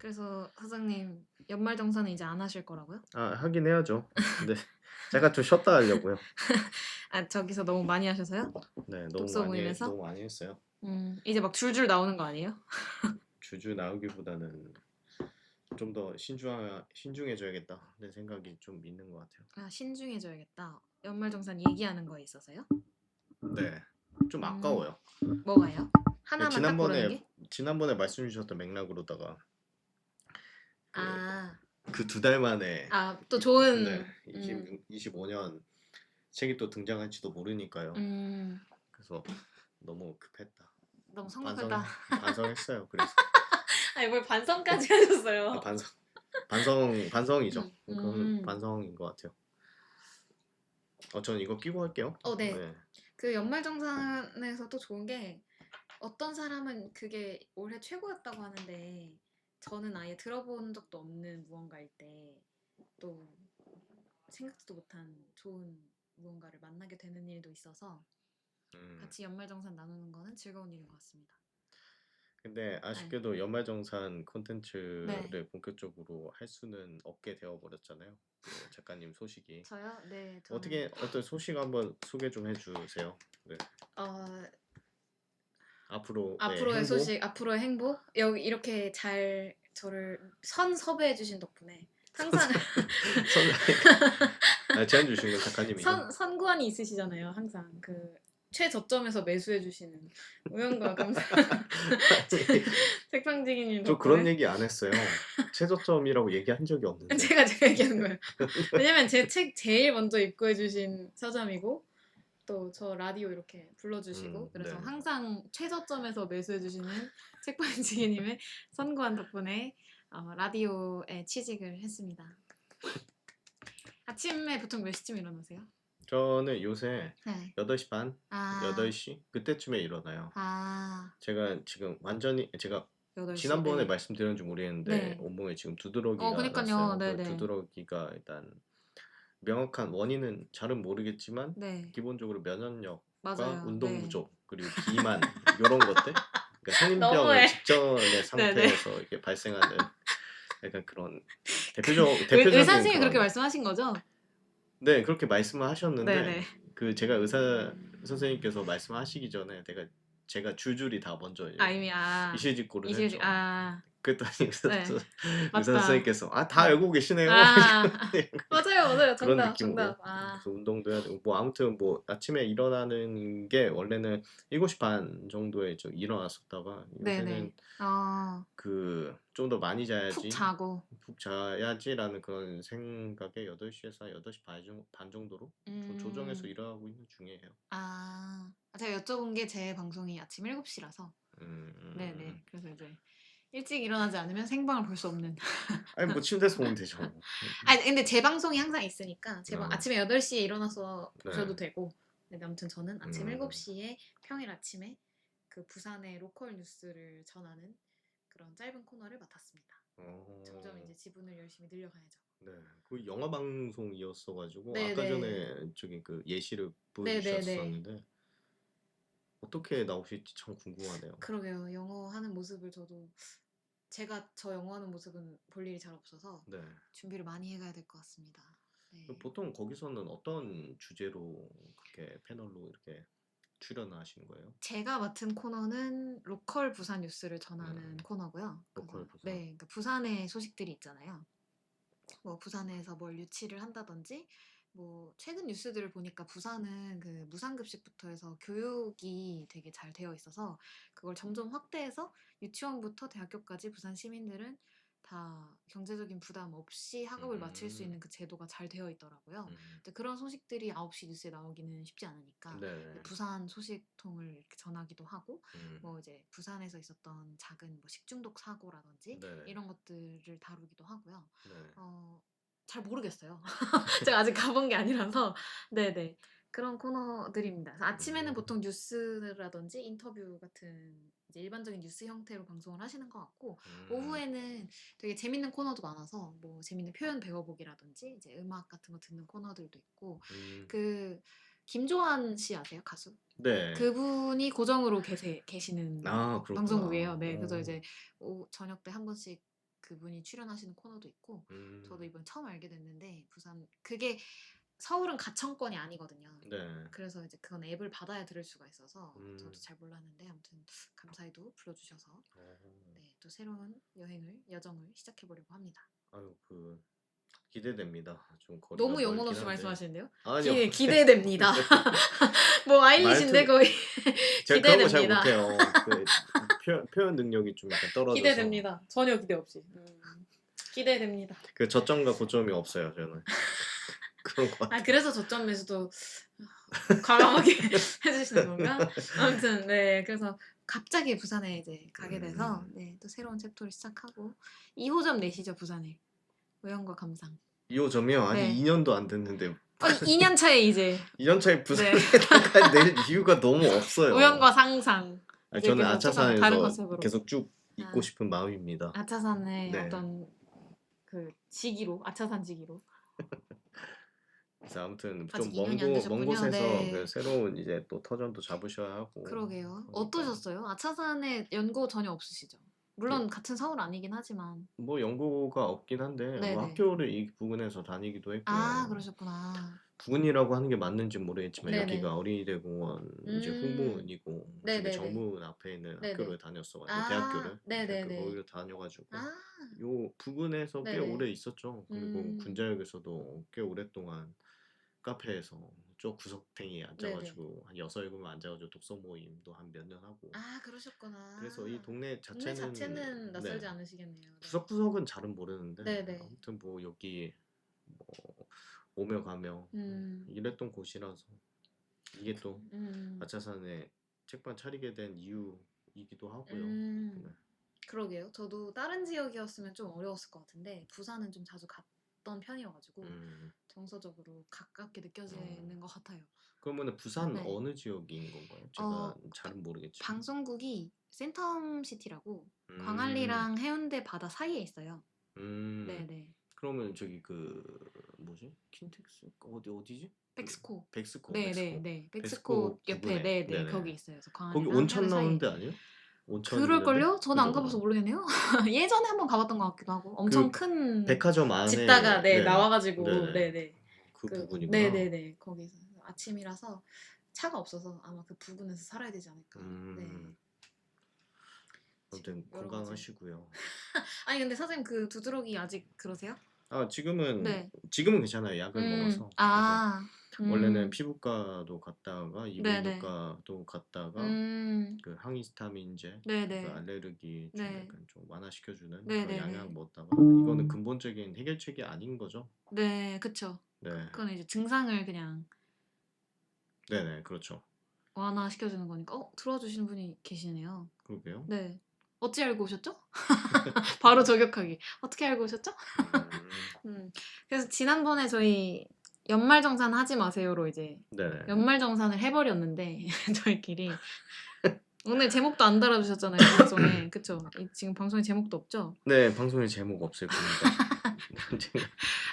그래서 사장님 연말정산은 이제 안 하실 거라고요? 하긴 해야죠. 근데 제가 좀 쉬었다 하려고요. 아 저기서 너무 많이 하셔서요? 네, 독서 모임에서? 너무 많이 했어요. 이제 막 줄줄 나오는 거 아니에요? 주주 나오기보다는 좀 더 신중해져야겠다는 생각이 좀 있는 것 같아요. 아 신중해져야겠다. 연말정산 얘기하는 거에 있어서요? 네, 좀 음 아까워요. 뭐가요? 네, 하나만 딱 고르는 게? 지난번에 말씀 주셨던 맥락으로다가 그 아, 그 두 달 만에 또 네, 좋은 25년 책이 또 등장할지도 모르니까요. 음, 그래서 너무 급했다. 너무 반성 성급했다. 반성했어요. 그래서 아니 뭘 반성까지 하셨어요? 반성 반성이죠. 그건 음. 반성인 것 같아요. 저는 이거 끼고 할게요. 네. 네. 그 연말정산에서 또 좋은 게 어떤 사람은 그게 올해 최고였다고 하는데 저는 아예 들어본 적도 없는 무언가일 때 또 생각지도 못한 좋은 무언가를 만나게 되는 일도 있어서 음. 같이 연말정산 나누는 거는 즐거운 일인 것 같습니다. 근데 네. 아쉽게도 연말정산 네. 콘텐츠를 본격적으로 할 수는 없게 되어 버렸잖아요. 그 작가님 소식이. 저요? 네, 저는 어떤 소식 한번 소개 좀 해주세요. 네. 어, 앞으로의 앞으로의 행보. 소식, 앞으로의 행복 여기 이렇게 잘 저를 섭외해 주신 덕분에 항상 제안 주신 건 작가님이죠. 선구안이 있으시잖아요. 항상 그 최저점에서 매수해 주시는 우영과 감사 책방지기님 저 그런 덕분에 얘기 안 했어요. 최저점이라고 얘기한 적이 없는데. 제가 얘기한 거예요. 왜냐면 제 책 제일 먼저 입고해 주신 서점이고 또 저 라디오 이렇게 불러주시고 그래서 네. 항상 최저점에서 매수해 주시는 책방지기님의 선구안 덕분에 라디오에 취직을 했습니다. 아침에 보통 몇 시쯤 일어나세요? 저는 요새 네. 8시 반, 아, 8시 그때쯤에 일어나요. 아, 제가 지금 완전히 제가 8시, 지난번에 네. 말씀드렸는지 모르겠는데 네. 온몸에 지금 두드러기가 그니까요. 났어요. 그 네네. 두드러기가 일단 명확한 원인은 잘은 모르겠지만 네. 기본적으로 면역력과 맞아요. 운동 네. 부족 그리고 비만 이런 것들 그러니까 성인병을 너무해. 직전의 네네. 상태에서 이렇게 발생하는 약간 그런 의사 대표적인 선생님이 그렇게 그런 말씀하신 거죠? 네 그렇게 말씀을 하셨는데 네네. 그 제가 의사 선생님께서 말씀하시기 전에 제가 줄줄이 다 먼저 이미, 이실직고를 이실, 했죠. 그랬더니 네. 의사 맞다. 선생님께서 다 네. 알고 계시네요. 아, 맞아요, 맞아요. 그런 정답, 느낌으로 정답. 아, 그래서 운동도 해야 되고 뭐 아무튼 뭐 아침에 일어나는 게 원래는 7시 반 정도에 좀 일어났었다가 네네. 요새는 그 좀 더 많이 푹 자야지 자고. 푹 자야지라는 그런 생각에 8시에서 한 8시 반 정도로 좀 조정해서 음, 일어나고 있는 중이에요. 제가 여쭤본 게 제 방송이 아침 7시라서. 네네. 음. 그래서 이제 일찍 일어나지 않으면 생방을 볼 수 없는. 아니 뭐 침대에서 보면 되죠. 아니, 근데 제 방송이 항상 있으니까, 어, 아침에 8시에 일어나서 보셔도 네. 되고, 근데 아무튼 저는 아침 음. 7시에 평일 아침에 그 부산의 로컬 뉴스를 전하는 그런 짧은 코너를 맡았습니다. 점점 어. 이제 지분을 열심히 늘려가야죠. 네. 그 영화 방송이었어 가지고 아까 네네. 전에 저기 그 예시를 네네네. 보여주셨었는데 어떻게 나오실지 참 궁금하네요. 그러게요. 영어 하는 모습을 저도, 제가 저 영어 하는 모습은 볼 일이 잘 없어서 네. 준비를 많이 해가야 될 것 같습니다. 네. 보통 거기서는 어떤 주제로 그렇게 패널로 이렇게 출연을 하시는 거예요? 제가 맡은 코너는 로컬 부산 뉴스를 전하는 음, 코너고요. 로컬 그래서 부산. 네, 그러니까 부산의 소식들이 있잖아요. 뭐 부산에서 뭘 유치를 한다든지 뭐 최근 뉴스들을 보니까 부산은 그 무상급식부터 해서 교육이 되게 잘 되어 있어서 그걸 점점 확대해서 유치원부터 대학교까지 부산 시민들은 다 경제적인 부담 없이 학업을 마칠 수 음, 있는 그 제도가 잘 되어 있더라고요. 음, 근데 그런 소식들이 9시 뉴스에 나오기는 쉽지 않으니까 네, 부산 소식통을 이렇게 전하기도 하고 음, 뭐 이제 부산에서 있었던 작은 뭐 식중독 사고라든지 네, 이런 것들을 다루기도 하고요. 네, 잘 모르겠어요. 제가 아직 가본 게 아니라서. 네네. 그런 코너들입니다. 그래서 아침에는 음, 보통 뉴스라든지 인터뷰 같은 이제 일반적인 뉴스 형태로 방송을 하시는 것 같고, 음, 오후에는 되게 재밌는 코너도 많아서, 뭐 재밌는 표현 배워보기라든지, 이제 음악 같은 거 듣는 코너들도 있고, 음, 그, 김조한 씨 아세요? 가수? 네. 그분이 고정으로 계시는 아, 그렇구나. 방송국이에요. 네. 그래서 이제 저녁 때 한 번씩 그분이 출연하시는 코너도 있고 저도 음. 이번 처음 알게 됐는데 부산 그게 서울은 가청권이 아니거든요. 네. 그래서 이제 그건 앱을 받아야 들을 수가 있어서 저도 음. 잘 몰랐는데 아무튼 감사히도 불러주셔서 어. 네, 또 새로운 여정을 시작해 보려고 합니다. 아유 기대됩니다. 좀 거리가 너무 영혼 멀긴 없이 한데. 말씀하시는데요? 아니요. 기대됩니다. 뭐 아일리시인데 말투 거의 제가 그런 거 잘 기대됩니다. 못해요. 표현 능력이 좀 약간 떨어져서. 기대됩니다. 전혀 기대 없이. 기대됩니다. 그 저점과 고점이 없어요, 저는. 그런 것 아 같아요. 그래서 저점 매수도 과감하게 해주시는 건가? 아무튼 네 그래서 갑자기 부산에 이제 가게 돼서 네, 또 새로운 챕터를 시작하고 2호점 내시죠 부산에 우연과 감상. 2호점이요? 아직 네. 2년도 안 됐는데 2년 차에 이제 2년 차에 부산에 네. 낼 이유가 너무 없어요. 우연과 상상. 아니, 이제 저는 계속 조금 다른 아차산에서 컨셉으로. 계속 쭉 있고 싶은 마음입니다. 아차산의 네. 어떤 그 지기로 아차산 지기로. 그래서 아무튼 좀 아직 2년이 안 되셨군요. 먼 곳에서 네. 그 새로운 이제 또 터전도 잡으셔야 하고. 그러게요. 그러니까 어떠셨어요? 아차산에 연고 전혀 없으시죠? 물론 같은 서울 아니긴 하지만. 뭐 연고가 없긴 한데 뭐 네네. 학교를 이 부근에서 다니기도 했고요. 아 그러셨구나. 부근이라고 하는 게 맞는지 모르겠지만 네네. 여기가 어린이대 공원 이제 후문이고 저기 네네네. 정문 앞에 있는 네네. 학교를 다녔어가지고 아, 대학교를 네네네. 거기를 다녀가지고 아, 요 부근에서 꽤 네네. 오래 있었죠. 그리고 군자역에서도 꽤 오랫동안 카페에서 저 구석탱이에 네네. 앉아가지고 한 6-7명 앉아가지고 독서 모임도 한 몇 년 하고. 아 그러셨구나. 그래서 이 동네 동네 자체는 낯설지 네, 않으시겠네요. 네. 구석구석은 잘은 모르는데 네네. 아무튼 뭐 여기 뭐 오며 가며 이랬던 곳이라서 이게 또 아차산에 책방 차리게 된 이유이기도 하고요. 네. 그러게요. 저도 다른 지역이었으면 좀 어려웠을 것 같은데 부산은 좀 자주 갔던 편이어가지고 정서적으로 가깝게 느껴지는 것 같아요. 그러면 부산 네. 어느 지역인 건가요? 제가 잘은 모르겠지만. 방송국이 센텀시티라고 광안리랑 해운대 바다 사이에 있어요. 네네. 그러면 저기 그 뭐지? 킨텍스 어디지? 백스코. 백스코. 네네네. 백스코 백스코 옆에 부근에. 네네 네네. 거기 있어요. 그래서 거기 광안리랑 온천 해운대 사이에. 나오는 데 아니에요? 온천 그럴걸요? 저는 안 그죠, 가봐서 그죠. 모르겠네요. 예전에 한번 가봤던 것 같기도 하고 엄청 그 큰 백화점 안에 짓다가 네, 네. 나와가지고 네네. 네네 그 부분이구나. 네네네 거기서 아침이라서 차가 없어서 아마 그 부근에서 살아야 되지 않을까. 네. 아무튼 건강하시고요. 아니 근데 선생님 그 두드러기 아직 그러세요? 아 지금은 네. 괜찮아요. 약을 먹어서. 아. 그래서 원래는 피부과도 갔다가 네네. 이비인후과도 갔다가 그 항히스타민제, 그 네네. 알레르기 좀 네. 약간 좀 완화시켜주는 그런 네네네. 양약 먹다가 이거는 근본적인 해결책이 아닌 거죠. 네, 그쵸. 네, 그건 이제 증상을 그냥 네네, 그렇죠. 완화시켜주는 거니까. 들어와 주시는 분이 계시네요. 그러게요. 네. 어찌 알고 오셨죠? 바로 저격하기. 어떻게 알고 오셨죠? 그래서 지난번에 저희 연말정산 하지 마세요로 이제 네네. 연말정산을 해버렸는데 저희끼리 오늘 제목도 안 달아주셨잖아요 방송에. 그쵸? 지금 방송에 제목도 없죠? 네, 방송에 제목 없을 겁니다.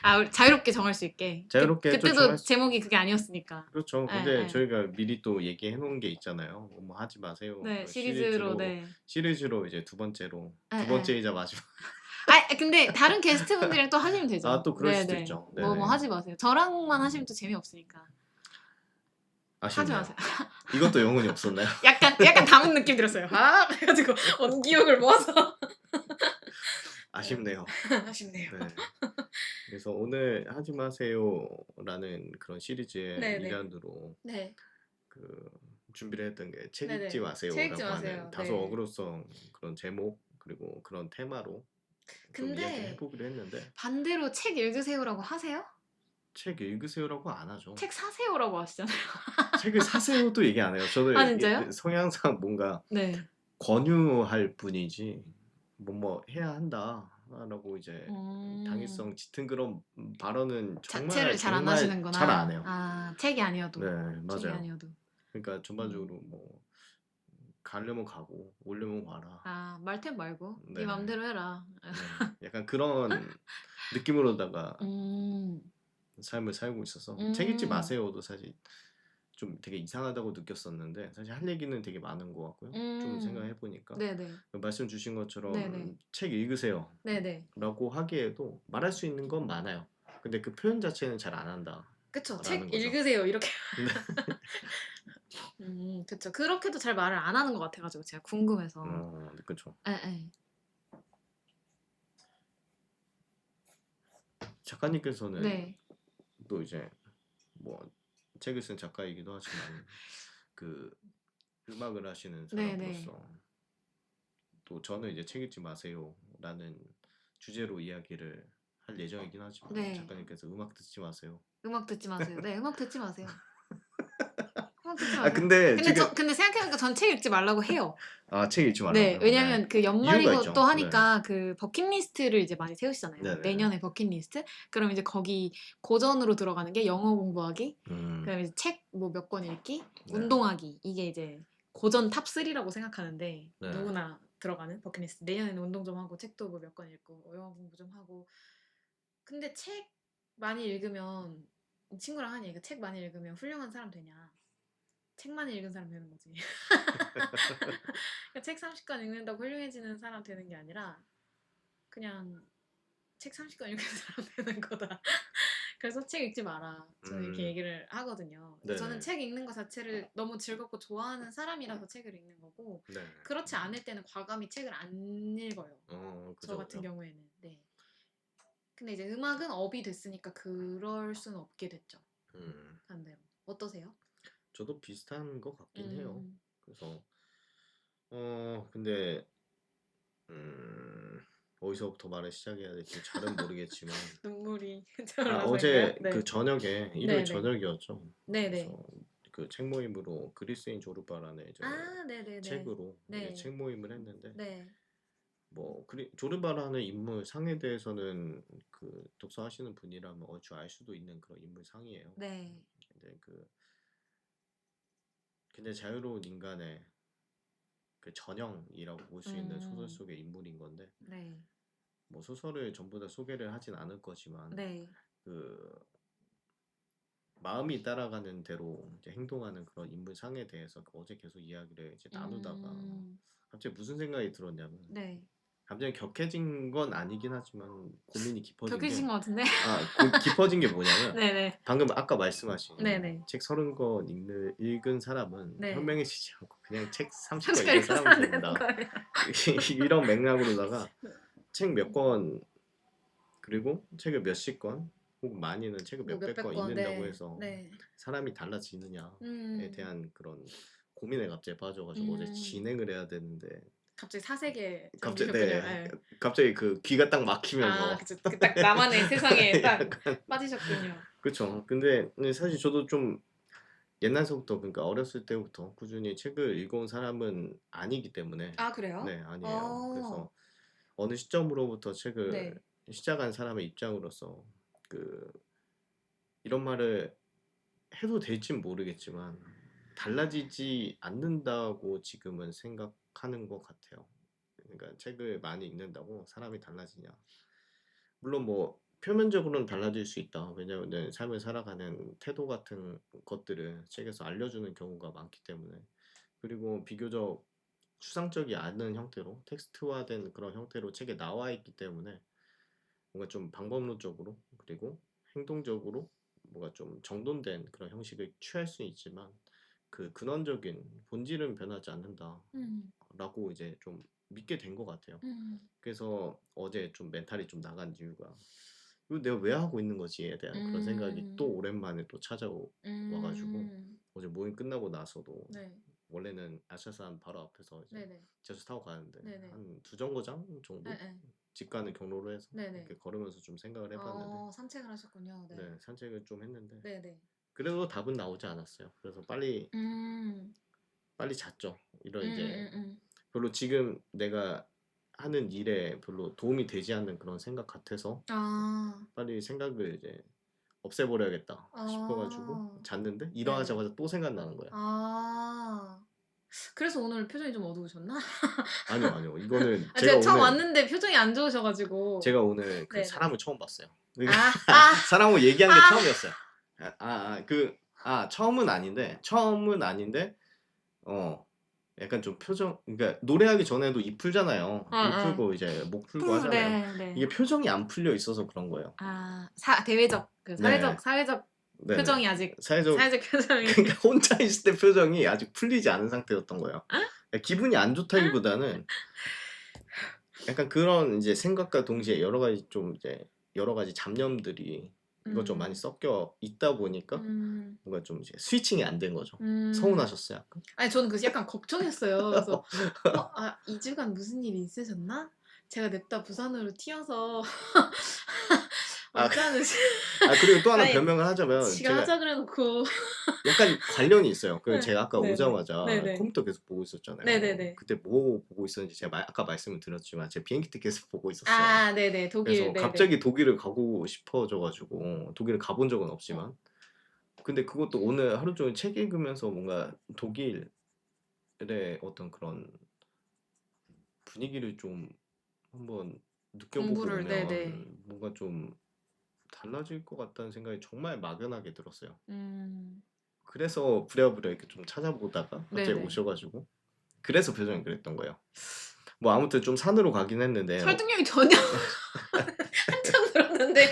아 자유롭게 정할 수 있게. 자유롭게 좀 그때도 정할 수- 제목이 그게 아니었으니까. 그렇죠. 네, 근데 네. 저희가 미리 또 얘기해 놓은 게 있잖아요. 뭐 하지 마세요. 네, 그 시리즈로 네. 시리즈로 이제 두 번째로 네, 두 번째이자 마지막. 아 근데 다른 게스트분들이랑 또 하시면 되죠. 아, 또 그럴 네, 수도 네. 있죠. 뭐 네네. 하지 마세요. 저랑만 하시면 또 재미없으니까. 하지 아쉽네요. 마세요. 이것도 영혼이 없었나요? 약간 담은 느낌 들었어요. 아, 그래가지고 원기억을 모아서 아쉽네요. 아쉽네요. 네. 그래서 오늘 하지 마세요라는 그런 시리즈의 네네. 일환으로 네. 그 준비를 했던 게 책 네네. 읽지 책 마세요라고 읽지 마세요. 하는 다소 네. 어그로성 그런 제목 그리고 그런 테마로 좀 근데 이야기를 해보기로 했는데 반대로 책 읽으세요라고 하세요? 책 읽으세요라고 안 하죠. 책 사세요라고 하시잖아요. 책을 사세요도 얘기 안 해요. 저도 아 진짜요? 성향상 뭔가 네. 권유할 뿐이지 뭐 해야 한다라고 이제 당위성 짙은 그런 발언은 자체를 잘 안 정말 하시는구나. 잘 안 해요. 아 책이 아니어도. 네, 책이 맞아요. 아니어도. 그러니까 전반적으로 뭐 가려면 가고 오려면 와라. 아 말템 말고 네 네. 맘대로 해라. 네, 약간 그런 느낌으로다가 음. 삶을 살고 있어서 책 읽지 마세요도 사실 좀 되게 이상하다고 느꼈었는데 사실 할 얘기는 되게 많은 것 같고요. 좀 생각해 보니까 네네. 말씀 주신 것처럼 네네. 책 읽으세요 네네. 라고 하기에도 말할 수 있는 건 많아요. 근데 그 표현 자체는 잘 안 한다. 그쵸. 라는 책 거죠. 읽으세요 이렇게. 그쵸. 그렇게도 잘 말을 안 하는 것 같아가지고 제가 궁금해서. 네, 그렇죠. 네. 작가님께서는 네. 또 이제 뭐 책을 쓴 작가이기도 하지만 그 음악을 하시는 네네. 사람으로서 또 저는 이제 책 읽지 마세요라는 주제로 이야기를 할 예정이긴 하지만 네. 작가님께서 음악 듣지 마세요. 음악 듣지 마세요. 네, 음악 듣지 마세요. 음악 듣지 아 마세요. 근데 지금 근데 생각해보니까 전 책 읽지 말라고 해요. 책 읽지 네, 말라고요. 왜냐면 그 이유가 연말이고 있죠. 또 하니까 그 버킷리스트를 이제 많이 세우시잖아요. 네네네. 내년에 버킷리스트. 그럼 이제 거기 고전으로 들어가는 게 영어 공부하기, 음, 그다음에 이제 책 뭐 몇 권 읽기, 네. 운동하기. 이게 이제 고전 탑 3라고 생각하는데 네. 누구나 들어가는 버킷리스트. 내년에는 운동 좀 하고 책도 뭐 몇 권 읽고 영어 공부 좀 하고. 근데 책 많이 읽으면 친구랑 하니 책 많이 읽으면 훌륭한 사람 되냐? 책 많이 읽은 사람 되는 거지. 그러니까 책 30권 읽는다고 훌륭해지는 사람 되는 게 아니라 그냥 책 30권 읽은 사람 되는 거다. 그래서 책 읽지 마라. 저는 이렇게 얘기를 하거든요. 저는 책 읽는 것 자체를 너무 즐겁고 좋아하는 사람이라서 책을 읽는 거고 네. 그렇지 않을 때는 과감히 책을 안 읽어요. 그죠, 저 같은 그죠. 경우에는. 네. 근데 이제 음악은 업이 됐으니까 그럴 수는 없게 됐죠. 반대로. 어떠세요? 저도 비슷한 것 같긴 해요. 그래서 근데 어디서부터 말을 시작해야 될지 잘은 모르겠지만 눈물이 어제 네. 그 저녁에 일요일 네네. 저녁이었죠. 네네. 그래서 그 책 모임으로 그리스인 조르바라는 이제 네네네. 책으로 이제 책 모임을 했는데 네. 뭐 조르바라는 인물 상에 대해서는 그 독서하시는 분이라면 얼추 알 수도 있는 그런 인물 상이에요. 네. 근데 굉장히 자유로운 인간의 그 전형이라고 볼 수 있는 소설 속의 인물인 건데 네. 뭐 소설을 전부 다 소개를 하진 않을 거지만 네. 그 마음이 따라가는 대로 이제 행동하는 그런 인물상에 대해서 어제 계속 이야기를 이제 나누다가 갑자기 무슨 생각이 들었냐면 네. 갑자기 격해진 건 아니긴 하지만 고민이 깊어진 격해진 것 같은데? 깊어진 게 뭐냐면 네네. 방금 아까 말씀하신 네네. 책 30권 읽은 사람은 네. 현명해지지 않고 그냥 책 30권 30권 읽은 읽은 사람이 사람 된다. 되는 거예요. 이런 맥락으로다가 책 몇 권 그리고 책을 몇십 권 혹은 많이는 책을 뭐 몇백 몇백 권 권. 읽는다고 네. 해서 네. 사람이 달라지느냐에 음. 대한 그런 고민에 갑자기 빠져가지고 어제 진행을 해야 되는데 갑자기 사색에 갑자기 잠기셨군요. 네. 갑자기 그 귀가 딱 막히면서 그쵸. 딱 나만의 세상에 딱 약간 빠지셨군요. 그쵸. 근데 사실 저도 좀 옛날서부터 그러니까 어렸을 때부터 꾸준히 책을 읽어온 사람은 아니기 때문에 그래요? 네 아니에요. 그래서 어느 시점으로부터 책을 네. 시작한 사람의 입장으로서 그 이런 말을 해도 될진 모르겠지만 달라지지 않는다고 지금은 생각하는 것 같아요. 그러니까 책을 많이 읽는다고 사람이 달라지냐? 물론 뭐 표면적으로는 달라질 수 있다. 왜냐하면 삶을 살아가는 태도 같은 것들을 책에서 알려주는 경우가 많기 때문에 그리고 비교적 추상적이 않은 형태로 텍스트화된 그런 형태로 책에 나와 있기 때문에 뭔가 좀 방법론적으로 그리고 행동적으로 뭔가 좀 정돈된 그런 형식을 취할 수 있지만 그 근원적인 본질은 변하지 않는다라고 이제 좀 믿게 된 것 같아요. 그래서 어제 좀 멘탈이 좀 나간 이유가 이거 내가 왜 하고 있는 거지에 대한 그런 생각이 또 오랜만에 또 찾아와가지고 어제 모임 끝나고 나서도 네. 원래는 아차산 바로 앞에서 이제 네네. 지하철 타고 가는데 네네. 한 두 정거장 정도 네. 집 가는 경로로 해서 네네. 이렇게 걸으면서 좀 생각을 해봤는데 산책을 하셨군요. 네. 네, 산책을 좀 했는데 네네. 그래도 답은 나오지 않았어요. 그래서 빨리 잤죠. 이런 이제 별로 지금 내가 하는 일에 별로 도움이 되지 않는 그런 생각 같아서 빨리 생각을 이제 없애버려야겠다 싶어가지고 잤는데 일어나자마자 또 생각나는 거야. 그래서 오늘 표정이 좀 어두우셨나? 아니요. 이거는 제가 처음 오늘 왔는데 표정이 안 좋으셔가지고. 제가 오늘 그 네네. 사람을 처음 봤어요. 사람하고 얘기하는 게 처음이었어요. 처음은 아닌데 어 약간 좀 표정, 그러니까 노래하기 전에도 입 풀잖아요. 입 어. 풀고 이제 목 풀고 하잖아요. 네. 이게 표정이 안 풀려 있어서 그런 거예요. 대외적 그 네, 사회적 네네. 표정이 아직 사회적 사회적 표정이 그러니까 혼자 있을 때 표정이 아직 풀리지 않은 상태였던 거예요. 그러니까 기분이 안 좋다기보다는 약간 그런 이제 생각과 동시에 여러 가지 잡념들이 이것저것 많이 음. 섞여 있다 보니까 음. 뭔가 좀 이제 스위칭이 안 된 거죠. 음. 서운하셨어요, 약간? 아니 저는 그래서 약간 걱정했어요. 그래서 2주간 무슨 일이 있으셨나? 제가 냅다 부산으로 튀어서 아, 오자는 그리고 또 하나 아니 변명을 하자면 지가 제가 하자 그래 놓고 약간 관련이 있어요. 그 네. 제가 아까 네네. 오자마자 네네. 컴퓨터 계속 보고 있었잖아요. 네네네. 그때 뭐 보고 있었는지 제가 아까 말씀을 드렸지만 제가 비행기 티켓을 보고 있었어요. 네네. 독일 그래서 네네. 갑자기 독일을 가고 싶어져 가지고, 독일을 가본 적은 어. 없지만 근데 그것도 오늘 하루 종일 책 읽으면서 뭔가 독일의 어떤 그런 분위기를 좀 한번 느껴보고 공부를 네네. 오면 뭔가 좀 달라질 것 같다는 생각이 정말 막연하게 들었어요. 음. 그래서 부랴부랴 이렇게 좀 찾아보다가 갑자기 네네. 오셔 가지고 그래서 표정이 그랬던 거예요. 뭐 아무튼 좀 산으로 가긴 했는데 설득력이 전혀 한참 들었는데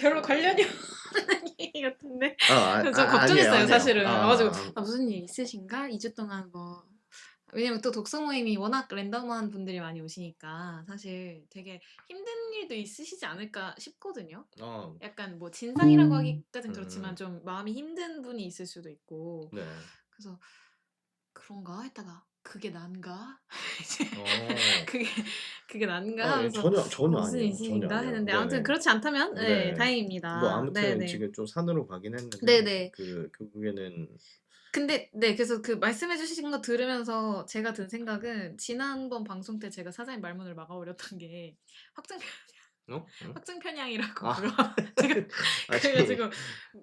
별로 관련이 없는 얘기 같은데. 그래서 저 아니에요, 걱정했어요, 아니에요. 사실은. 와 가지고 '무슨 일 있으신가? 2주 동안 뭐' 왜냐면 또 독서 모임이 워낙 랜덤한 분들이 많이 오시니까 사실 되게 힘든 일도 있으시지 않을까 싶거든요. 어, 약간 뭐 진상이라고 하기까진 그렇지만 음, 좀 마음이 힘든 분이 있을 수도 있고 네. 그래서 '그런가?' 했다가 '그게 난가?' 이제 어, 그게 그게 난가 하면서 전혀 무슨 아니에요. 전혀 일이신가 아니에요. 했는데 아무튼 네네. 그렇지 않다면 네 네. 뭐 다행입니다. 아무튼 네네. 지금 좀 산으로 가긴 했는데 네네. 결국에는 근데 네 그래서 그 말씀해 주신 거 들으면서 제가 든 생각은 지난번 방송 때 제가 사장님 말문을 막아버렸던 게 확증 어? 응? 확증 편향이라고 아, 그거 제가 그래 아니, 가지고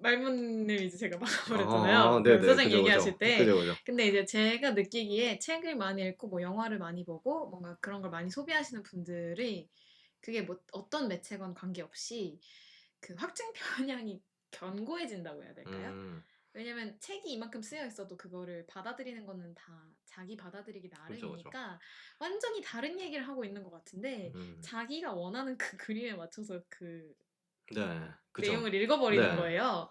말문을 이제 제가 막아버렸잖아요, 그 네네. 사장님 그죠, 얘기하실 그죠. 때. 그죠, 그죠. 근데 이제 제가 느끼기에 책을 많이 읽고 뭐 영화를 많이 보고 뭔가 그런 걸 많이 소비하시는 분들이 그게 뭐 어떤 매체건 관계없이 그 확증 편향이 견고해진다고 해야 될까요? 음, 왜냐면 책이 이만큼 쓰여 있어도 그거를 받아들이는 거는 다 자기 받아들이기 그죠, 그죠. 나름이니까 완전히 다른 얘기를 하고 있는 것 같은데 음, 자기가 원하는 그 그림에 맞춰서 그 네. 그죠. 내용을 읽어버리는 네. 거예요.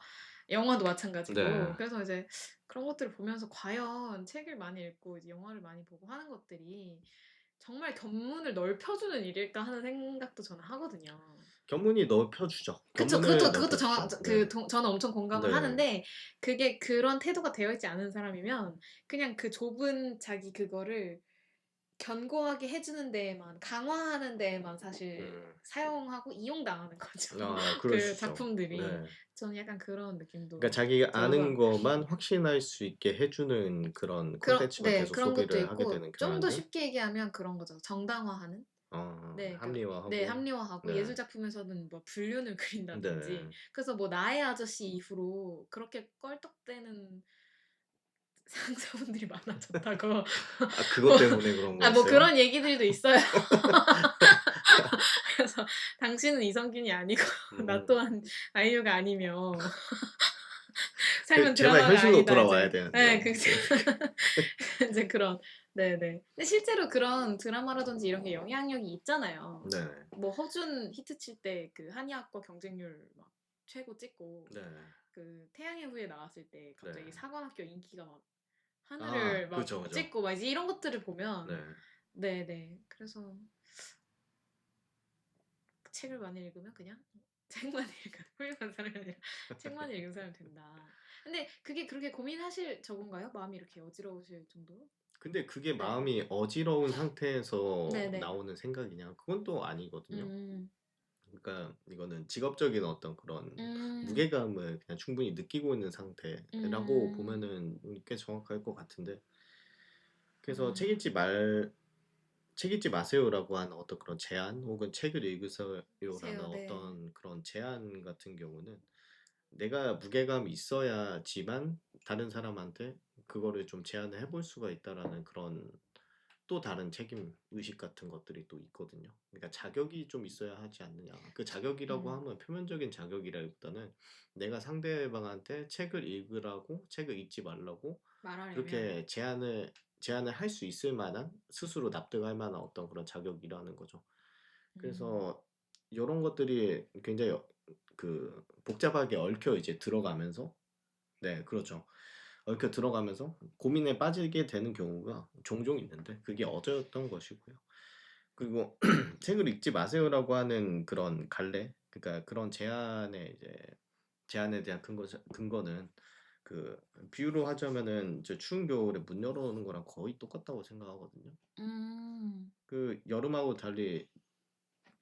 영화도 네. 마찬가지고. 그래서 이제 그런 것들을 보면서 과연 책을 많이 읽고 이제 영화를 많이 보고 하는 것들이 정말 견문을 넓혀주는 일일까 하는 생각도 저는 하거든요. 견문이 넓혀주죠. 그쵸. 견문을 그것도 넓혀주죠. 네. 저는 엄청 공감을 네. 하는데 그게 그런 태도가 되어 있지 않은 사람이면 그냥 그 좁은 자기 그거를 견고하게 해 주는 데에만 강화하는 데에만 사실 음. 사용하고 이용당하는 거죠. 그럴 수 그 있죠. 작품들이. 네. 저는 약간 그런 그러니까 느낌도 자기가 아는 들어서 것만 확신할 수 있게 해주는 그런 콘텐츠만 계속 그런 것도 소비를 하게 있고 되는 좀 더 경향들. 쉽게 얘기하면 그런 거죠. 정당화하는? 네. 그러니까 네 합리화하고. 합리화하고 예술 네. 작품에서는 뭐 불륜을 그린다든지 네. 그래서 뭐 나의 아저씨 이후로 그렇게 껄떡대는 상사분들이 많아졌다고 그것 때문에 그런 뭐 거였어요? 그런 얘기들도 있어요. 그래서 "당신은 이성균이 아니고 나 음. 또한 아이유가 아니며 삶은 제발 드라마가 현실로 아니다." 돌아와야 이제 예 되는데. 그 이제 그런 네네. 근데 실제로 그런 드라마라든지 이런 게 영향력이 있잖아요. 네. 뭐 허준 히트 칠 때 그 한의학과 경쟁률 막 최고 찍고 네. 그 태양의 후예 나왔을 때 네. 갑자기 사관학교 인기가 막 하늘을 막 그죠, 그죠. 찍고 막 이제 이런 것들을 보면 네. 네네. 그래서 책을 많이 읽으면 그냥 책만 읽은 훌륭한 사람이 아니라 책만 읽은 사람이 된다. 근데 그게 그렇게 고민하실 적은가요? 마음이 이렇게 어지러우실 정도로? 근데 그게 네. 마음이 어지러운 상태에서 네네. 나오는 생각이냐? 그건 또 아니거든요. 음. 그러니까 이거는 직업적인 어떤 그런 음. 무게감을 그냥 충분히 느끼고 있는 상태라고 음. 보면은 꽤 정확할 것 같은데, 그래서 아. 책 읽지 마세요라고 하는 어떤 그런 제안, 혹은 책을 읽으세요라는 세요. 네. 어떤 그런 제안 같은 경우는 내가 무게감이 있어야지만 다른 사람한테 그거를 좀 제안을 해볼 수가 있다라는 그런 또 다른 책임 의식 같은 것들이 또 있거든요. 그러니까 자격이 좀 있어야 하지 않느냐. 그 자격이라고 하면 표면적인 자격이라기보다는 내가 상대방한테 책을 읽으라고, 책을 읽지 말라고 말하려면. 그렇게 제안을 할 수 있을 만한, 스스로 납득할 만한 어떤 그런 자격이라는 거죠. 그래서 이런 것들이 굉장히 그 복잡하게 얽혀 이제 들어가면서, 네, 그렇죠. 얽혀 들어가면서 고민에 빠지게 되는 경우가 종종 있는데 그게 어제였던 것이고요. 그리고 책을 읽지 마세요라고 하는 그런 갈래, 그러니까 그런 제안에 대한 근거는 그 비유로 하자면은 이제 추운 겨울에 문 열어놓는 거랑 거의 똑같다고 생각하거든요. 그 여름하고 달리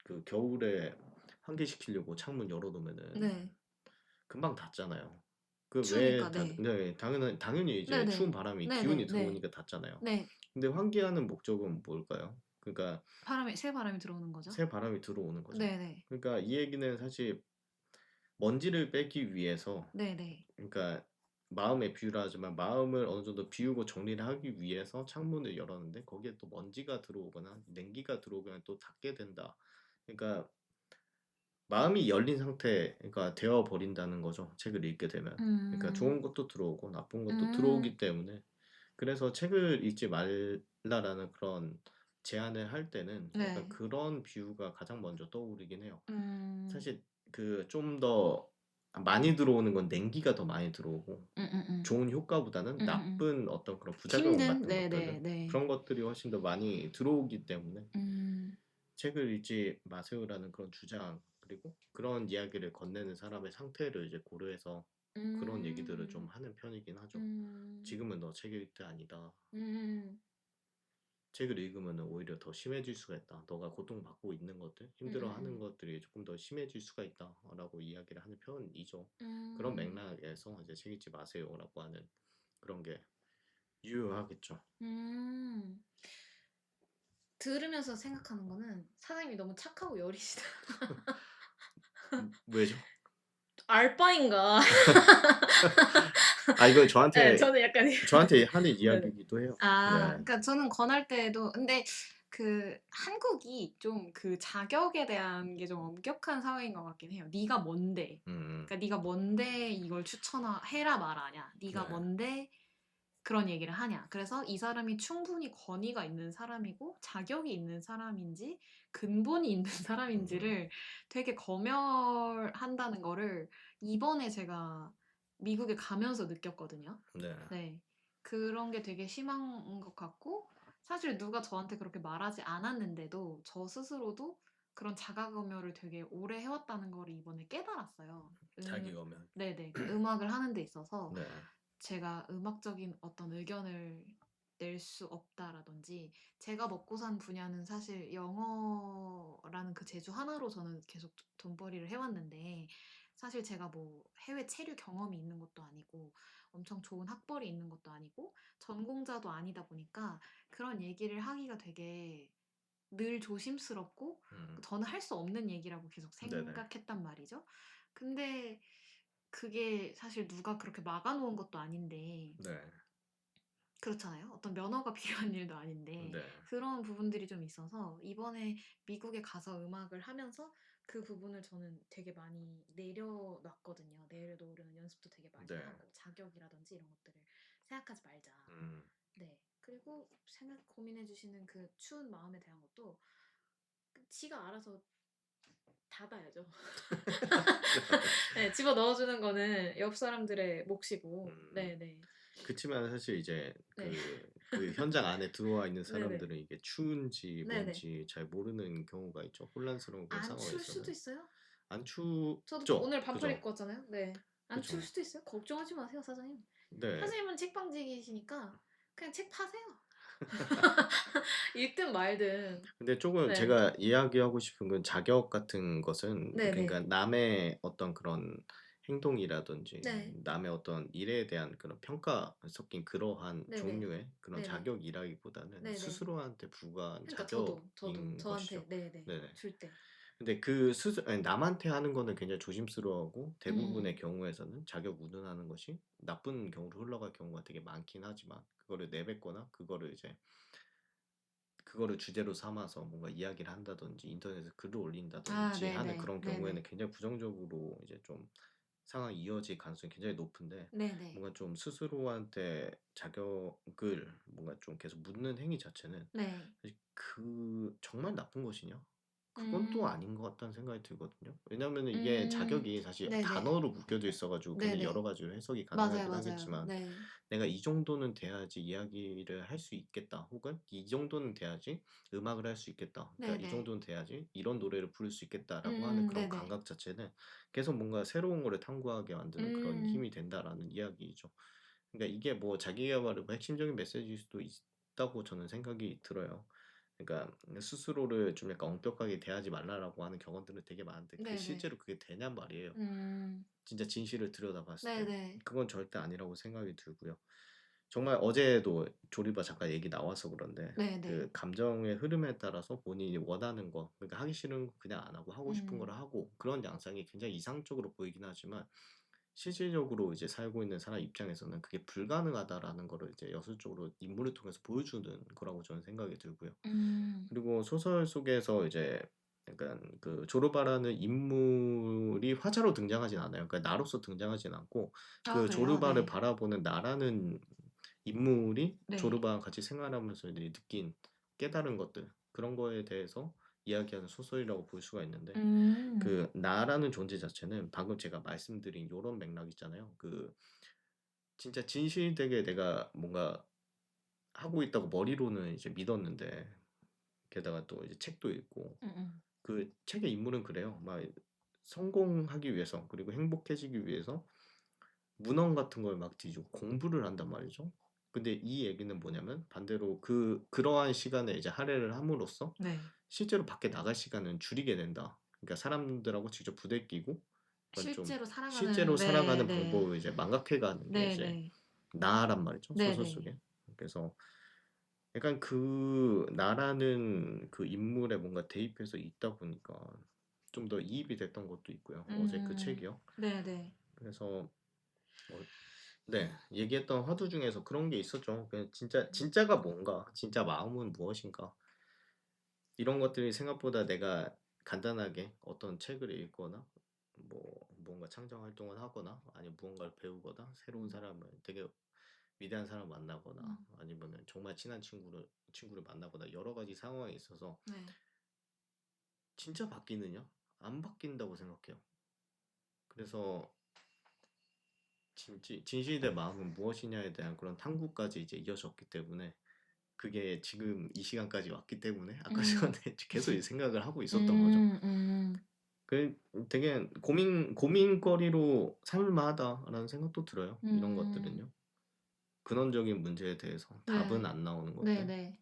그 겨울에 환기시키려고 창문 열어놓으면은 네. 금방 닫잖아요. 그 추우니까. 네, 당연히 이제 네네. 추운 바람이 네네. 기운이 네. 들어오니까 닫잖아요. 네. 근데 환기하는 목적은 뭘까요? 그러니까 새 바람이 들어오는 거죠. 새 바람이 들어오는 거죠. 네네. 그러니까 이 얘기는 사실 먼지를 빼기 위해서, 네네. 그러니까 마음의 비유라 하지만 마음을 어느 정도 비우고 정리를 하기 위해서 창문을 열었는데 거기에 또 먼지가 들어오거나 냉기가 들어오거나 또 닫게 된다. 그러니까 마음이 열린 상태가 되어 버린다는 거죠. 책을 읽게 되면. 그러니까 좋은 것도 들어오고 나쁜 것도 들어오기 때문에, 그래서 책을 읽지 말라라는 그런 제안을 할 때는 약간 네. 그런 비유가 가장 먼저 떠오르긴 해요. 음. 사실 그 좀 더 많이 들어오는 건 냉기가 더 많이 들어오고 좋은 효과보다는 나쁜 어떤 그런 부작용 힘든. 같은 것들은, 네네네. 그런 것들이 훨씬 더 많이 들어오기 때문에 음. 책을 읽지 마세요라는 그런 주장, 그리고 그런 이야기를 건네는 사람의 상태를 이제 고려해서 그런 얘기들을 좀 하는 편이긴 하죠. 지금은 너 책 읽을 때 아니다. 책을 읽으면 오히려 더 심해질 수가 있다. 너가 고통받고 있는 것들, 힘들어하는 것들이 조금 더 심해질 수가 있다라고 이야기를 하는 편이죠. 그런 맥락에서 이제 책 읽지 마세요라고 하는 그런 게 유효하겠죠. 들으면서 생각하는 거는 사장님이 너무 착하고 여리시다. 왜죠? 알바인가? 이건 네, 저는 약간 저한테 하는 네네. 이야기이기도 해요. 네. 그러니까 저는 권할 때도 근데 그 한국이 좀 그 자격에 대한 게 좀 엄격한 사회인 것 같긴 해요. 네가 뭔데? 그러니까 네가 뭔데 이걸 추천해라 말하냐? 네가 네. 뭔데 그런 얘기를 하냐? 그래서 이 사람이 충분히 권위가 있는 사람이고 자격이 있는 사람인지 근본이 있는 사람인지를 되게 검열한다는 거를 이번에 제가 미국에 가면서 느꼈거든요. 네. 네. 그런 게 되게 심한 것 같고 사실 누가 저한테 그렇게 말하지 않았는데도 저 스스로도 그런 자가검열을 되게 오래 해왔다는 걸 이번에 깨달았어요. 자기 검열. 네네. 그러니까 음악을 하는 데 있어서 네. 제가 음악적인 어떤 의견을 낼 수 없다라든지 제가 먹고 산 분야는 사실 영어라는 그 재주 하나로 저는 계속 돈벌이를 해왔는데 사실 제가 뭐 해외 체류 경험이 있는 것도 아니고 엄청 좋은 학벌이 있는 것도 아니고 전공자도 아니다 보니까 그런 얘기를 하기가 되게 늘 조심스럽고 저는 할 수 없는 얘기라고 계속 네네. 생각했단 말이죠. 근데 그게 사실 누가 그렇게 막아놓은 것도 아닌데 네. 그렇잖아요. 어떤 면허가 필요한 일도 아닌데 네. 그런 부분들이 좀 있어서 이번에 미국에 가서 음악을 하면서 그 부분을 저는 되게 많이 내려놨거든요. 내려놓으려는 연습도 되게 많이 네. 하고 자격이라든지 이런 것들을 생각하지 말자. 네. 그리고 고민해 주시는 그 추운 마음에 대한 것도 지가 알아서 닫아야죠. 네, 집어 넣어주는 거는 옆 사람들의 몫이고. 네네. 그치만 사실 이제 네. 그 현장 안에 들어와 있는 네네. 사람들은 이게 추운지 네네. 뭔지 잘 모르는 경우가 있죠. 혼란스러운 그런 안 추울 상황에서는. 수도 있어요. 안 저도 춥죠. 오늘 반팔 그죠? 입고 왔잖아요. 네. 안 추울 그죠. 수도 있어요. 걱정하지 마세요, 사장님. 네. 사장님은 책방직이시니까 그냥 책 파세요. 읽든 말든. 근데 조금 네. 제가 이야기하고 싶은 건 자격 같은 것은 네네. 그러니까 남의 어떤 그런 행동이라든지 네. 남의 어떤 일에 대한 그런 평가 섞인 그러한 네네. 종류의 그런 네네. 자격이라기보다는 네네. 스스로한테 부과한 그러니까 자격인 저한테 것이죠. 네네. 네네. 줄 때. 근데 아니, 남한테 하는 거는 굉장히 조심스러워하고 대부분의 경우에서는 자격 운운하는 것이 나쁜 경우로 흘러갈 경우가 되게 많긴 하지만 그거를 내뱉거나 그거를 이제 그거를 주제로 삼아서 뭔가 이야기를 한다든지 인터넷에 글을 올린다든지 하는 네네. 그런 경우에는 네네. 굉장히 부정적으로 이제 좀 상황이 이어질 가능성이 굉장히 높은데 네네. 뭔가 좀 스스로한테 자격을 뭔가 좀 계속 묻는 행위 자체는 네. 사실 그 정말 나쁜 것이냐? 그건 또 음. 아닌 것 같다는 생각이 들거든요. 왜냐하면 이게 음. 자격이 사실 네네. 단어로 묶여져 있어가지고 굉장히 여러 네네. 가지로 해석이 맞아요, 가능하긴 맞아요. 하겠지만 네. 내가 이 정도는 돼야지 이야기를 할 수 있겠다. 혹은 이 정도는 돼야지 음악을 할 수 있겠다. 그러니까 이 네네. 정도는 돼야지 이런 노래를 부를 수 있겠다라고 하는 그런 네네. 감각 자체는 계속 뭔가 새로운 거를 탐구하게 만드는 그런 음. 힘이 된다라는 이야기죠. 그러니까 이게 뭐 자기 개발의 뭐 핵심적인 메시지일 수도 있다고 저는 생각이 들어요. 그러니까 스스로를 좀 약간 엄격하게 대하지 말라라고 하는 격언들은 되게 많은데 그게 네네. 실제로 그게 되냔 말이에요. 음. 진짜 진실을 들여다봤을 때 네네. 그건 절대 아니라고 생각이 들고요. 정말 어제도 조리바 잠깐 얘기 나와서 그런데 네네. 그 감정의 흐름에 따라서 본인이 원하는 거, 그러니까 하기 싫은 거 그냥 안 하고 하고 싶은 거를 음. 하고 그런 양상이 굉장히 이상적으로 보이긴 하지만 실질적으로 이제 살고 있는 사람 입장에서는 그게 불가능하다라는 거를 이제 여술적으로 인물을 통해서 보여주는 거라고 저는 생각이 들고요. 음. 그리고 소설 속에서 이제 약간 그 조르바라는 인물이 화자로 등장하진 않아요. 그러니까 나로서 등장하진 않고 아 그 그래요? 조르바를 네. 바라보는 나라는 인물이 네. 조르바와 같이 생활하면서 이제 느낀 깨달은 것들 그런 거에 대해서 이야기하는 소설이라고 볼 수가 있는데 음. 그 나라는 존재 자체는 방금 제가 말씀드린 요런 맥락 있잖아요. 그 진짜 진실되게 내가 뭔가 하고 있다고 머리로는 이제 믿었는데 게다가 또 이제 책도 읽고 음음. 그 책의 인물은 그래요. 막 성공하기 위해서 그리고 행복해지기 위해서 문헌 같은 걸 막 뒤지고 공부를 한단 말이죠. 근데 이 얘기는 뭐냐면 반대로 그러한 시간에 이제 할애를 함으로써 네. 실제로 밖에 나갈 시간은 줄이게 된다. 그러니까 사람들하고 직접 부대끼고 그러니까 좀 실제로 실제로 살아가는 살아가는 네네. 방법을 이제 망각해가는 게 이제 네네. 나란 말이죠. 소설 네네. 속에. 그래서 약간 그 나라는 그 인물에 뭔가 대입해서 있다 보니까 좀 더 이입이 됐던 것도 있고요. 어제 그 음. 책이요. 네네. 그래서 어, 네, 얘기했던 화두 중에서 그런 게 있었죠. 그냥 진짜가 뭔가, 진짜 마음은 무엇인가. 이런 것들이 생각보다 내가 간단하게 어떤 책을 읽거나 뭐 뭔가 창작 활동을 하거나 아니면 무언가를 배우거나 새로운 음. 사람을 되게 위대한 사람을 만나거나 음. 아니면은 정말 친한 친구를 만나거나 여러 가지 상황에 있어서 네. 진짜 바뀌느냐? 안 바뀐다고 생각해요. 그래서 진실의 마음은 무엇이냐에 대한 그런 탐구까지 이제 이어졌기 때문에 그게 지금 이 시간까지 왔기 때문에 아까 음. 전에 계속 이 생각을 하고 있었던 거죠. 음. 그 되게 고민거리로 삼을 만하다라는 생각도 들어요. 이런 음. 것들은요. 근원적인 문제에 대해서 답은 네. 안 나오는 것들. 네네.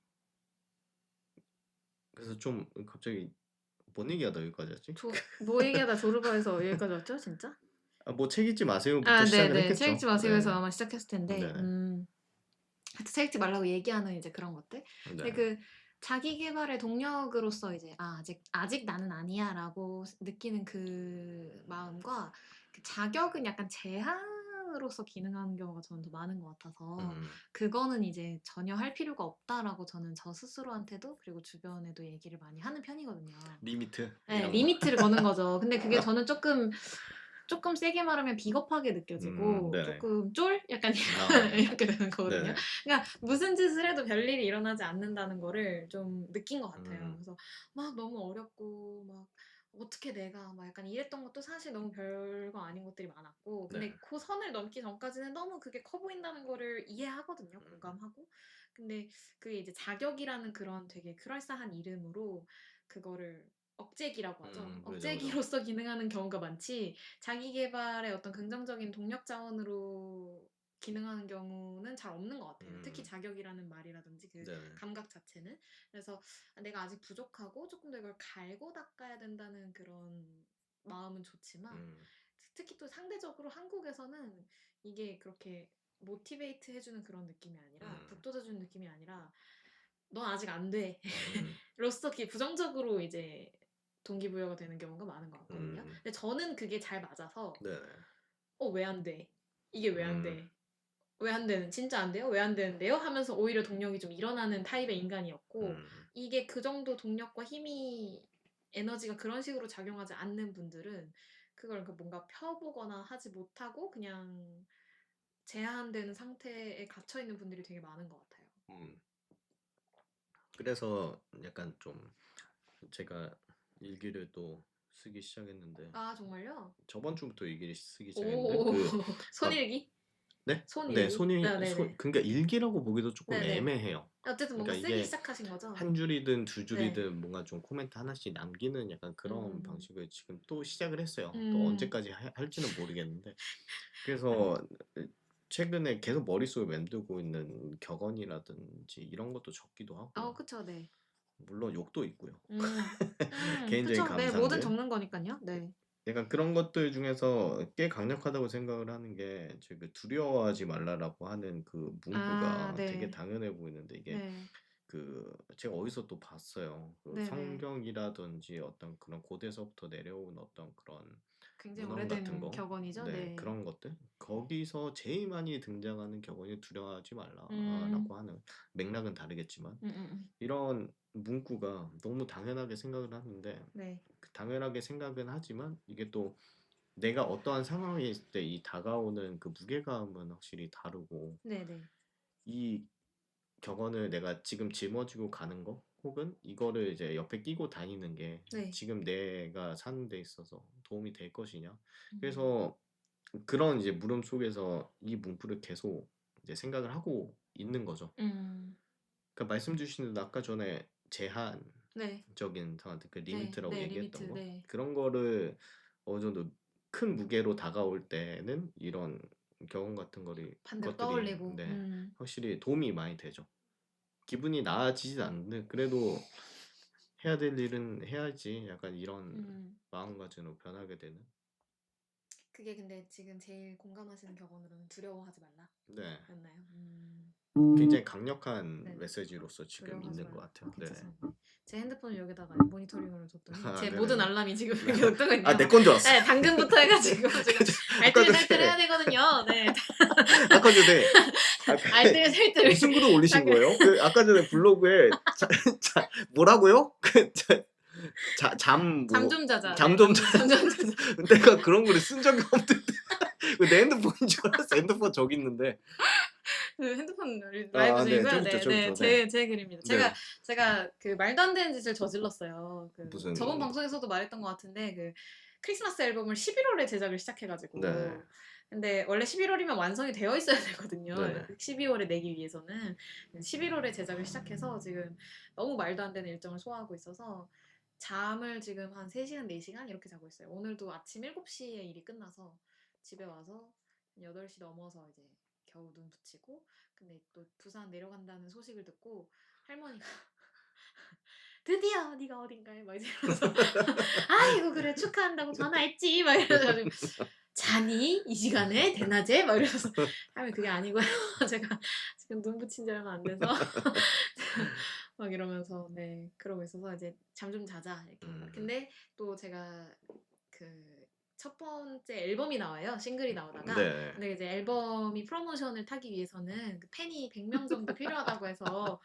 그래서 좀 갑자기 뭔 얘기하다 여기까지 왔지? 뭐 얘기하다 조르바에서 여기까지 왔죠, 진짜? 아, 뭐 책 읽지 마세요부터 아 시작을 네네. 책 읽지 했겠죠. 마시고에서 네네. 아마 시작했을 텐데 네네. 하여튼 책 읽지 말라고 얘기하는 이제 그런 것들. 근데 네. 그 자기 계발의 동력으로서 이제 '아 아직 나는 아니야.'라고 느끼는 그 마음과 그 자격은 약간 제한으로서 기능하는 경우가 저는 더 많은 것 같아서 음, 그거는 이제 '전혀 할 필요가 없다.'라고 저는 저 스스로한테도 그리고 주변에도 얘기를 많이 하는 편이거든요. 리미트 예. 이런 거. 리미트를 거는 거죠. 근데 그게 저는 쪼끔 세게 말하면 비겁하게 느껴지고 네네. 쪼끔 쫄? 약간 아, 이렇게 되는 거거든요. 네네. 그러니까 무슨 짓을 해도 별일이 일어나지 않는다는 거를 좀 느낀 것 같아요. 음, 그래서 막 너무 어렵고 막 어떻게 내가 막 약간 이랬던 것도 사실 너무 별거 아닌 것들이 많았고 네. 근데 그 선을 넘기 전까지는 너무 그게 커 보인다는 거를 이해하거든요. 음, 공감하고. 근데 그게 이제 자격이라는 그런 되게 그럴싸한 이름으로 그거를 억제기라고 하죠. 그죠, 그죠. 억제기로서 기능하는 경우가 많지 자기 계발의 어떤 긍정적인 동력 자원으로 기능하는 경우는 잘 없는 것 같아요. 특히 음, 자격이라는 말이라든지 그 네네. 감각 자체는. 그래서 내가 아직 부족하고 조금 더 이걸 갈고 닦아야 된다는 그런 마음은 좋지만 음, 특히 또 상대적으로 한국에서는 이게 그렇게 모티베이트 해주는 그런 느낌이 아니라 음, 북돋아주는 느낌이 아니라 넌 아직 안 돼. 음, 로서 부정적으로 이제 동기부여가 되는 경우가 많은 것 같거든요. 음, 근데 저는 그게 잘 맞아서 네네. 왜 안 돼? 이게 왜 안 음, 돼? 왜 안 되는? 진짜 안 돼요? 왜 안 되는데요? 하면서 오히려 동력이 좀 일어나는 타입의 인간이었고 음, 이게 그 정도 동력과 힘이 에너지가 그런 식으로 작용하지 않는 분들은 그걸 뭔가 펴보거나 하지 못하고 그냥 제한되는 상태에 갇혀 있는 분들이 되게 많은 것 같아요. 그래서 약간 좀 제가 일기를 또 쓰기 시작했는데 아, 정말요? 저번 주부터 일기를 쓰기 시작했는데 오, 막 손일기? 네? 네, 손일기? 아, 네네. 그러니까 일기라고 보기도 조금 네네. 애매해요. 어쨌든 뭔가 그러니까 쓰기 이게 시작하신 거죠? 한 줄이든 두 네. 줄이든 뭔가 좀 코멘트 하나씩 남기는 약간 그런 음, 방식을 지금 또 시작을 했어요. 또 음, 언제까지 할지는 모르겠는데. 네. 그래서 최근에 계속 머릿속에 맴돌고 있는 격언이라든지 이런 것도 적기도 하고요. 그쵸, 네. 물론 욕도 있고요. 음, 개인적인 그쵸. 네, 뭐든 감상들. 적는 거니까요. 네. 약간 그런 것들 중에서 꽤 강력하다고 생각을 하는 게 그 두려워하지 말라라고 하는 그 아, 문구가 되게 네. 당연해 보이는데 이게 네. 그 제가 어디서 또 봤어요. 그 네네. 성경이라든지 어떤 그런 고대서부터 내려온 어떤 그런 굉장히 문헌 같은 오래된 거, 격언이죠. 네, 네. 그런 것들 거기서 제일 많이 등장하는 격언이 두려워하지 음, 말라라고 하는 맥락은 다르겠지만 음, 음, 음. 이런 문구가 너무 당연하게 생각을 하는데 네. 그 당연하게 생각은 하지만 이게 또 내가 어떠한 상황에 있을 때 이 다가오는 그 무게감은 확실히 다르고 네네. 이 격언을 내가 지금 짊어지고 가는 거 혹은 이거를 이제 옆에 끼고 다니는 게 네. 지금 내가 사는 데 있어서 도움이 될 것이냐. 음, 그래서 그런 이제 물음 속에서 이 문구를 계속 이제 생각을 하고 있는 거죠. 음, 그러니까 말씀 주신 대로 아까 전에 네. 제한적인 상황들 그 네. 리미트라고 네. 얘기했던 리미트. 거 네. 그런 거를 어느 정도 큰 무게로 다가올 때는 이런 경험 같은 반대로 것들이 떠올리고. 네, 확실히 도움이 많이 되죠. 기분이 나아지진 않는데 그래도 해야 될 일은 해야지 약간 이런 음. 마음가짐으로 변하게 되는 그게 근데 지금 제일 공감하시는 격언으로는 두려워하지 말라. 네, 였나요? 굉장히 강력한 네네. 메시지로서 지금 두려워하지 있는 것 말라. 같아요. 네네. 괜찮습니다. 제 핸드폰을 여기다가 모니터링으로 뒀더니 아, 제 모든 네네네. 알람이 지금 계속 뜨고 아, 있네요. 내 건 줄 알았어. 네, 당근부터 해가지고 지금 아까 알뜰살뜰 해야 전에 되거든요. 네, 아까 전에 알뜰살뜰 무슨 글을 올리신 당근. 거예요? 그 아까 전에 블로그에 뭐라고요? 잠 좀 자자. 잠 네, 좀 잠 좀 자자. 내가 그런 글을 쓴 적이 없는데 내 핸드폰인 줄 알았어. 핸드폰 저기 있는데. 그 핸드폰 라이브 네, 중이고요. 저기 있죠, 네, 저기 네, 있죠. 네, 제 글입니다. 네. 제가 그 말도 안 되는 짓을 저질렀어요. 그 저번 무슨 방송에서도 말했던 것 같은데 그 크리스마스 앨범을 11월에 제작을 네, 시작해가지고 근데 원래 11월이면 완성이 되어 있어야 되거든요. 네네. 12월에 내기 위해서는 11월에 제작을 시작해서 지금 너무 말도 안 되는 일정을 소화하고 있어서 잠을 지금 한 3시간, 4시간 이렇게 자고 있어요. 오늘도 아침 7시에 일이 끝나서 집에 와서 8시 넘어서 이제 겨우 눈 붙이고 근데 또 부산 내려간다는 소식을 듣고 할머니가 드디어 네가 어딘가에 막 이러면서 아이고 그래 축하한다고 전화했지 막 이러가지고 자니 이 시간에 대낮에 막 이러면서 할머니 그게 아니고요 제가 지금 눈 붙인 지 얼마 안 돼서 막 이러면서 네 그러고 있어서 이제 잠 좀 자자 이렇게 근데 또 제가 그 첫 번째 앨범이 나와요. 싱글이 나오다가. 네. 근데 이제 앨범이 프로모션을 타기 위해서는 그 팬이 100명 정도 필요하다고 해서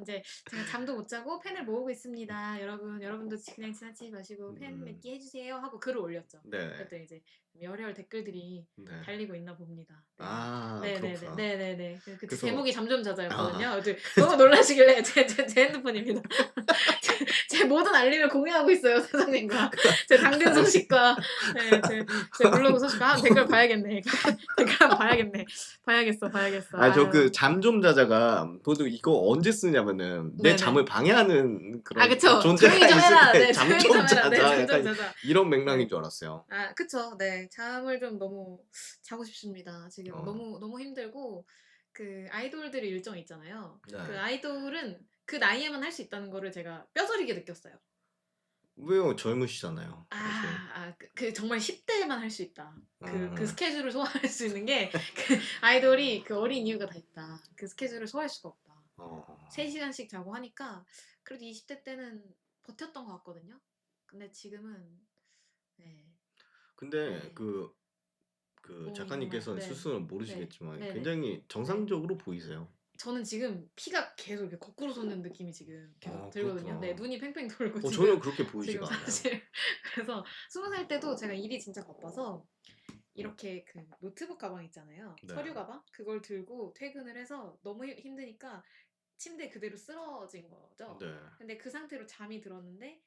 이제 제가 잠도 못 자고 팬을 모으고 있습니다. 여러분도 그냥 지나치지 마시고 팬 맺기 해주세요 하고 글을 올렸죠. 네. 그랬더니 이제 열혈 댓글들이 네. 달리고 있나 봅니다. 네. 아, 네네네. 그렇구나. 네네네. 그 그래서 제목이 잠 좀 자자였거든요. 아, 너무 놀라시길래 제 핸드폰입니다. 제 모든 알림을 공유하고 있어요, 사장님과. 제 당근 소식과, 네, 제 블로그 소식과. 댓글 봐야겠네. 댓글 한번 봐야겠네. 봐야겠어. 저 그 아유. 잠 좀 자자가 보통 이거 언제 쓰냐면은 내 네네. 잠을 방해하는 아, 그런 그쵸. 조용히 존재가 좀 있을 해라. 때 네, 잠 조용히 좀 좀 해라. 네, 자자 잠 좀 약간 자자. 이런 맥락인 네. 줄 알았어요. 아, 그쵸. 네. 잠을 좀 너무 자고 싶습니다. 지금 어, 너무 힘들고, 그 아이돌들의 일정이 있잖아요. 그 네. 아이돌은 그 나이에만 할 수 있다는 거를 제가 뼈저리게 느꼈어요. 왜요? 젊으시잖아요. 아직. 그 정말 10대에만 할 수 있다. 그 음, 스케줄을 소화할 수 있는 게, 그 아이돌이 그 어린 이유가 다 있다. 그 스케줄을 소화할 수가 없다. 어. 3시간씩 자고 하니까, 그래도 20대 때는 버텼던 것 같거든요. 근데 지금은, 네, 근데 네. 그 몸이 정말, 작가님께서는 네, 스스로는 네, 모르시겠지만 네네, 굉장히 네. 정상적으로 보이세요. 저는 지금 피가 계속 이렇게 거꾸로 솟는 느낌이 지금 계속 들거든요. 네, 그렇구나. 눈이 팽팽 돌고 전혀 지금 그렇게 보이지가 않아요. 사실 그래서 20살 때도 제가 일이 진짜 바빠서 이렇게 그 노트북 가방 있잖아요. 네. 서류 가방 그걸 들고 퇴근을 해서 너무 힘드니까 침대에 그대로 쓰러진 거죠. 네. 근데 그 상태로 잠이 들었는데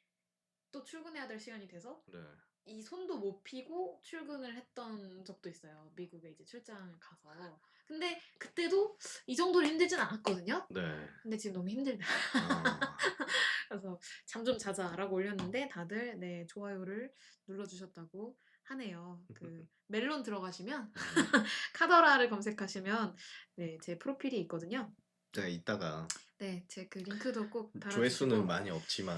또 출근해야 될 시간이 돼서 네. 이 손도 못 피고 출근을 했던 적도 있어요. 미국에 이제 출장을 가서. 근데 그때도 이 정도로 힘들진 않았거든요. 네. 근데 지금 너무 힘들다. 그래서 잠 좀 자자라고 올렸는데 다들 네 좋아요를 눌러주셨다고 하네요. 그 멜론 들어가시면 카더라를 검색하시면 네 제 프로필이 있거든요. 네, 이따가 네, 제 그 링크도 꼭 조회수는 달아주시고 많이 없지만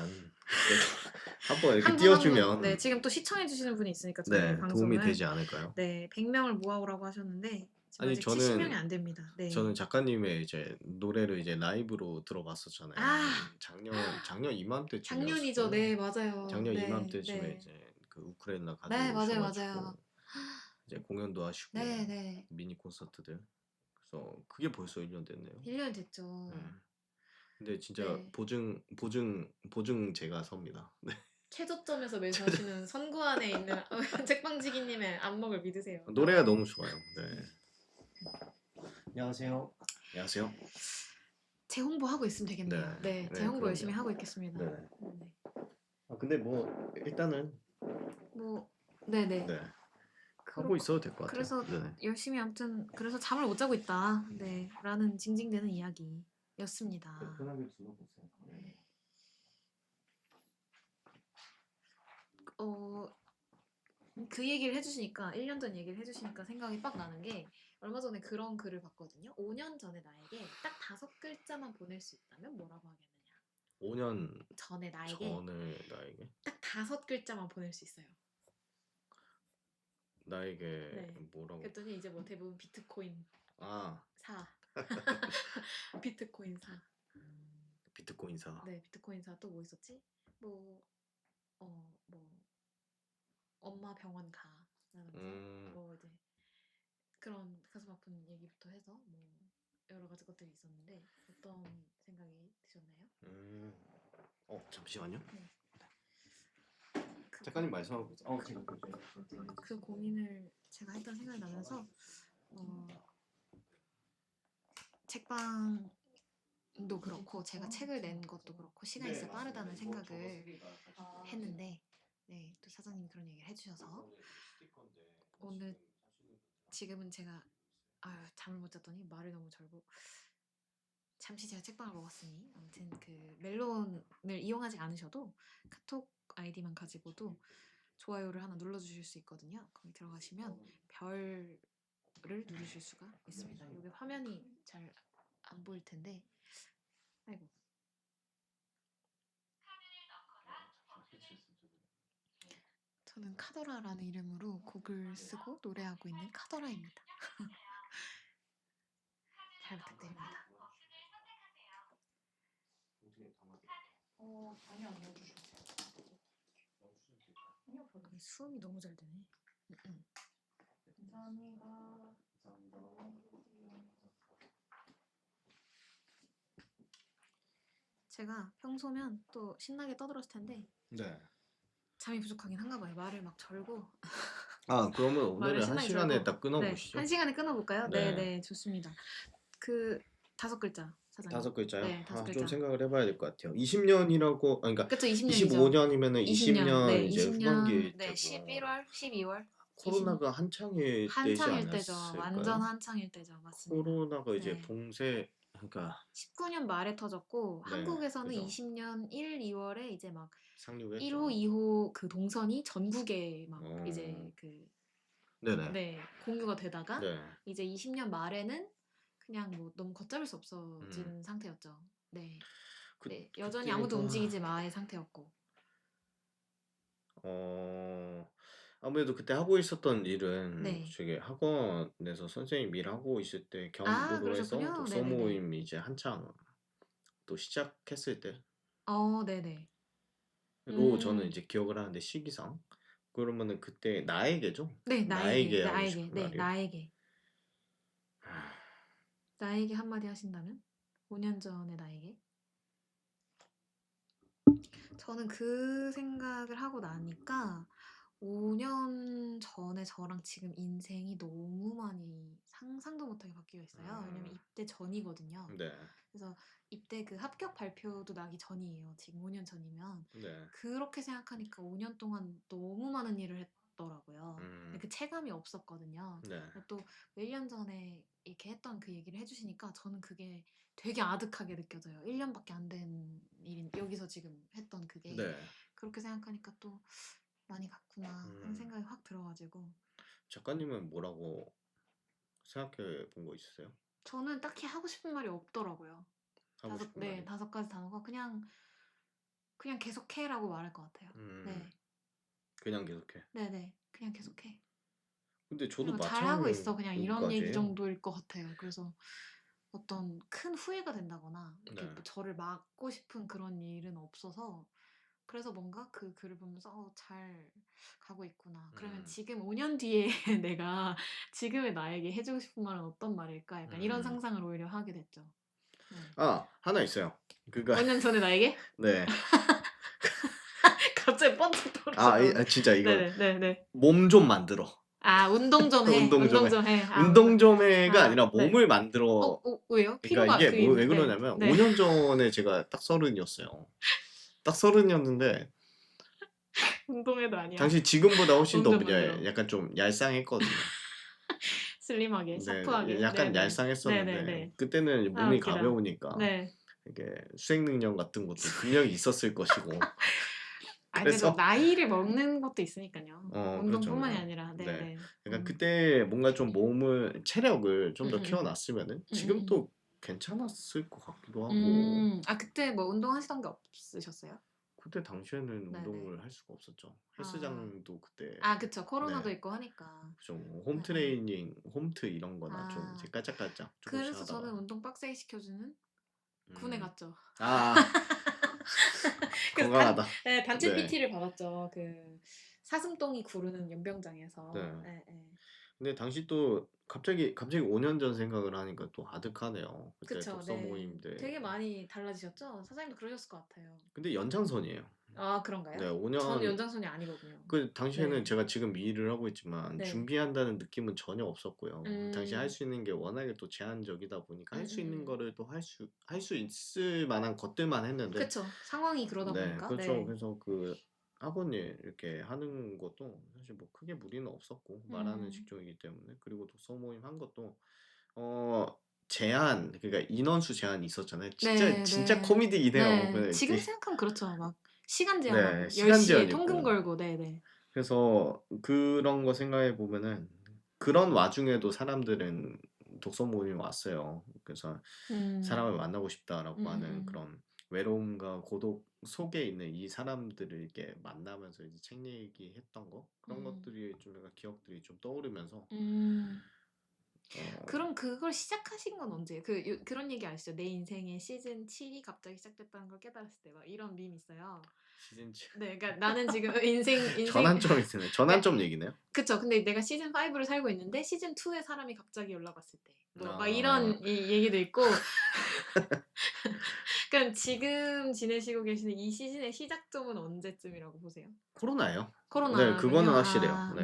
한번 이렇게 한 분 한 분 띄워주면 네 지금 또 시청해주시는 분이 있으니까 저희 네, 방송을 도움이 되지 않을까요? 네 100명을 모아오라고 하셨는데 지금 아니 아직 70명이 안 됩니다. 네. 저는 작가님의 이제 노래를 이제 라이브로 들어봤었잖아요. 아 작년 이맘때쯤이었어요. 작년이죠. 네 맞아요. 작년 네, 이맘때쯤에 네. 이제 그 우크라이나 네 맞아요 가져오셔가지고 맞아요. 이제 공연도 하시고 네 네. 미니 콘서트들. 그래서 그게 벌써 1년 됐네요. 1년 됐죠. 네. 근데 진짜 네. 보증 제가 섭니다. 네. 최저점에서 매수하시는 선구 안에 있는 책방지기님의 안목을 믿으세요. 노래가 너무 좋아요. 네. 안녕하세요. 안녕하세요. 제 홍보하고 있으면 되겠네요. 네. 네, 제 네, 홍보 그럼요. 열심히 하고 있겠습니다. 네. 네. 근데 뭐 일단은 뭐 네네. 네. 하고 있어도 될 것 같아요. 그래서 네. 열심히 아무튼 그래서 잠을 못 자고 있다. 네, 라는 징징대는 이야기였습니다. 편하게 들어보세요. 네. 그 얘기를 해주시니까 1년 전 얘기를 해주시니까 생각이 빡 나는 게 얼마 전에 그런 글을 봤거든요. 5년 전에 나에게 딱 5글자만 보낼 수 있다면 뭐라고 하겠느냐. 5년 전에 나에게 딱 5글자만 보낼 수 있어요. 나에게 네. 뭐라고? 그랬더니 이제 뭐 대부분 비트코인 사. 비트코인 사. 비트코인 사. 네, 비트코인 사. 또 뭐 있었지? 뭐 엄마 병원 가. 뭐 이제 그런 가슴 아픈 얘기부터 해서 뭐 여러 가지 것들이 있었는데 어떤 생각이 드셨나요? 잠시만요. 네. 작가님 말씀하고 계세요. 그 고민을 제가 했던 생각이 나면서 책방도 그렇고 제가 책을 낸 것도 그렇고 시간이 진짜 빠르다는 생각을 했는데 네, 또 사장님이 그런 얘기를 해주셔서 오늘 지금은 제가 잠을 못 잤더니 말을 너무 절고 잠시 제가 책방을 먹었으니 아무튼 그 멜론을 이용하지 않으셔도 카톡 아이디만 가지고도 좋아요를 하나 눌러주실 수 있거든요. 거기 들어가시면 별을 누르실 수가 있습니다. 여기 화면이 잘 안 보일 텐데 아이고 저는 카더라라는 이름으로 곡을 쓰고 노래하고 있는 카더라입니다. 잘 부탁드립니다. 아니요 안 넣어주셔도 돼요. 아니요 별로 수음이 너무 잘 되네. 감사합니다. 제가 평소면 또 신나게 떠들었을 텐데 네. 잠이 부족하긴 한가 봐요. 말을 막 절고. 그러면 오늘은 한 시간에 딱 끊어보시죠. 네, 한 시간에 끊어볼까요? 네. 네, 좋습니다. 그 5글자 사장님. 5글자요? 네, 5글자. 좀 생각을 해봐야 될 것 같아요. 20년이라고, 그러니까 그쵸, 20년이죠. 25년이면은 20년 네, 이제 20년, 후반기 네, 때고 11월, 12월. 코로나가 한창일 때지 한창일 때죠. 않았을까요? 완전 한창일 때죠. 맞습니다. 코로나가 이제 네. 봉쇄, 그러니까 19년 말에 터졌고 네, 한국에서는 그죠. 20년 1, 2월에 이제 막 상륙했죠. 1호, 2호 그 동선이 전국에 막 이제 그 네네. 네, 공유가 되다가 네. 이제 20년 말에는 그냥 뭐 너무 걷잡을 수 없어진 상태였죠. 네. 네, 여전히 아무도 움직이지 마의 상태였고. 아무래도 그때 하고 있었던 일은 네. 저기 학원에서 선생님 일하고 있을 때 겸으로 해서 그러셨군요. 독서 네네네. 모임 이제 한창 또 시작했을 때 네네. 로 저는 이제 기억을 하는데 시기상 그러면은 그때 나에게죠? 네, 하고 싶은 네, 말이요. 나에게 한마디 하신다면? 5년 전의 나에게? 저는 그 생각을 하고 나니까 5년 전에 저랑 지금 인생이 너무 많이 상상도 못하게 바뀌어 있어요. 왜냐면 입대 전이거든요. 네. 그래서 입대 그 합격 발표도 나기 전이에요. 지금 5년 전이면. 네. 그렇게 생각하니까 5년 동안 너무 많은 일을 했더라고요. 그 체감이 없었거든요. 네. 또 1년 전에 이렇게 했던 그 얘기를 해주시니까 저는 그게 되게 아득하게 느껴져요. 1년밖에 안 된 일인 여기서 지금 했던 그게 네. 그렇게 생각하니까 또 많이 갔구나 하는 생각이 확 들어가지고. 작가님은 뭐라고 생각해 본 거 있으세요? 저는 딱히 하고 싶은 말이 없더라고요. 하고 싶은 말이? 5가지 단어가 그냥 계속해라고 말할 것 같아요. 네. 그냥 계속해. 네네. 그냥 계속해. 근데 저도 잘하고 있어. 그냥 이런 얘기 마찬가지예요. 정도일 것 같아요. 그래서 어떤 큰 후회가 된다거나 이렇게 네. 저를 막고 싶은 그런 일은 없어서 그래서 뭔가 그 글을 보면서 잘 가고 있구나. 그러면 지금 5년 뒤에 내가 지금의 나에게 해주고 싶은 말은 어떤 말일까? 약간 이런 상상을 오히려 하게 됐죠. 네. 아, 하나 있어요. 그가 5년 전에 나에게? 네. 갑자기 번쩍 아, 떨어져. 진짜 이거 네네. 몸 좀 만들어. 아, 운동 좀 해. 운동 좀 해. 운동 좀 해. 운동 좀 해가 아, 아니라 네. 몸을 만들어. 왜요? 그러니까 피로가 이게 그 왜 네. 그러냐면 네. 5년 전에 제가 딱 30이었어요. 딱 30이었는데 운동해도 아니야. 당시 지금보다 훨씬 더 몸 좀 만들어. 약간 좀 얄쌍했거든요. 슬림하게, 네, 샤프하게. 약간 네네. 얄쌍했었는데 네네네. 그때는 아, 몸이 웃기다. 가벼우니까 네. 이게 수행 능력 같은 것도 분명히 있었을 것이고. 아, 그래도 그래서 나이를 먹는 것도 있으니까요. 그렇죠. 운동뿐만이 아니라. 네. 네네. 그러니까 그때 뭔가 좀 체력을 좀 더 음. 키워놨으면은 지금 또 괜찮았을 것 같기도 하고. 아, 그때 뭐 운동하시던 게 없으셨어요? 그때 당시에는 네네. 운동을 할 수가 없었죠. 헬스장도 그때 아, 그쵸. 코로나도 네. 있고 하니까. 그죠. 홈 트레이닝, 홈트 이런 거나 좀 이제 아, 깔짝깔짝 조금씩 그래서 저는 하다가 운동 빡세게 시켜주는 군에 갔죠. 아 그래서 건강하다. 단체 네. PT를 받았죠. 그 사슴똥이 구르는 연병장에서. 네. 네. 근데 당시 또 갑자기 5년 전 생각을 하니까 또 아득하네요. 그때 그쵸. 독서 네. 모임들. 되게 많이 달라지셨죠? 사장님도 그러셨을 것 같아요. 근데 연장선이에요. 아, 그런가요? 네, 저는 5년 연장선이 아니거든요. 그 당시에는 네. 제가 지금 이 일을 하고 있지만 네. 준비한다는 느낌은 전혀 없었고요. 당시 할 음. 수 있는 게 워낙에 또 제한적이다 보니까 할 수 있는 음. 거를 또 할 수 있을 만한 것들만 했는데 그쵸. 상황이 그러다 네, 보니까. 그렇죠. 네. 그래서 그 학원일 이렇게 하는 것도 사실 뭐 크게 무리는 없었고 말하는 직종이기 때문에 그리고 독서 모임 한 것도 제한 그러니까 인원수 제한이 있었잖아요. 네, 진짜 네. 코미디긴 해요. 네. 지금 생각하면 그렇죠. 막 시간 네, 제한하고 시간 10시에 제한 통금 있고 걸고. 네네. 그래서 그런 거 생각해 보면은 그런 와중에도 사람들은 독서 모임에 왔어요. 그래서 사람을 만나고 싶다라고 하는 그런 외로움과 고독 속에 있는 이 사람들을 이렇게 만나면서 이제 책 얘기했던 거 그런 것들이 좀 약간 기억들이 좀 떠오르면서 그럼 그걸 시작하신 건 언제예요? 그런 얘기 아시죠? 내 인생의 시즌 7이 갑자기 시작됐다는 걸 깨달았을 때 막 이런 밈 있어요. 시즌 7 네, 그러니까 나는 지금 인생 전환점이 있네. 전환점 얘기네요. 그쵸. 근데 내가 시즌 5를 살고 있는데 시즌 2의 사람이 갑자기 연락 왔을 때. 뭐 막 아, 이런 얘기도 있고. 그럼 지금 지내시고 계시는 이 시즌의 시작점은 언제쯤이라고 보세요? 코로나예요. 네, 코로나군요. 그거는 확실해요. 네.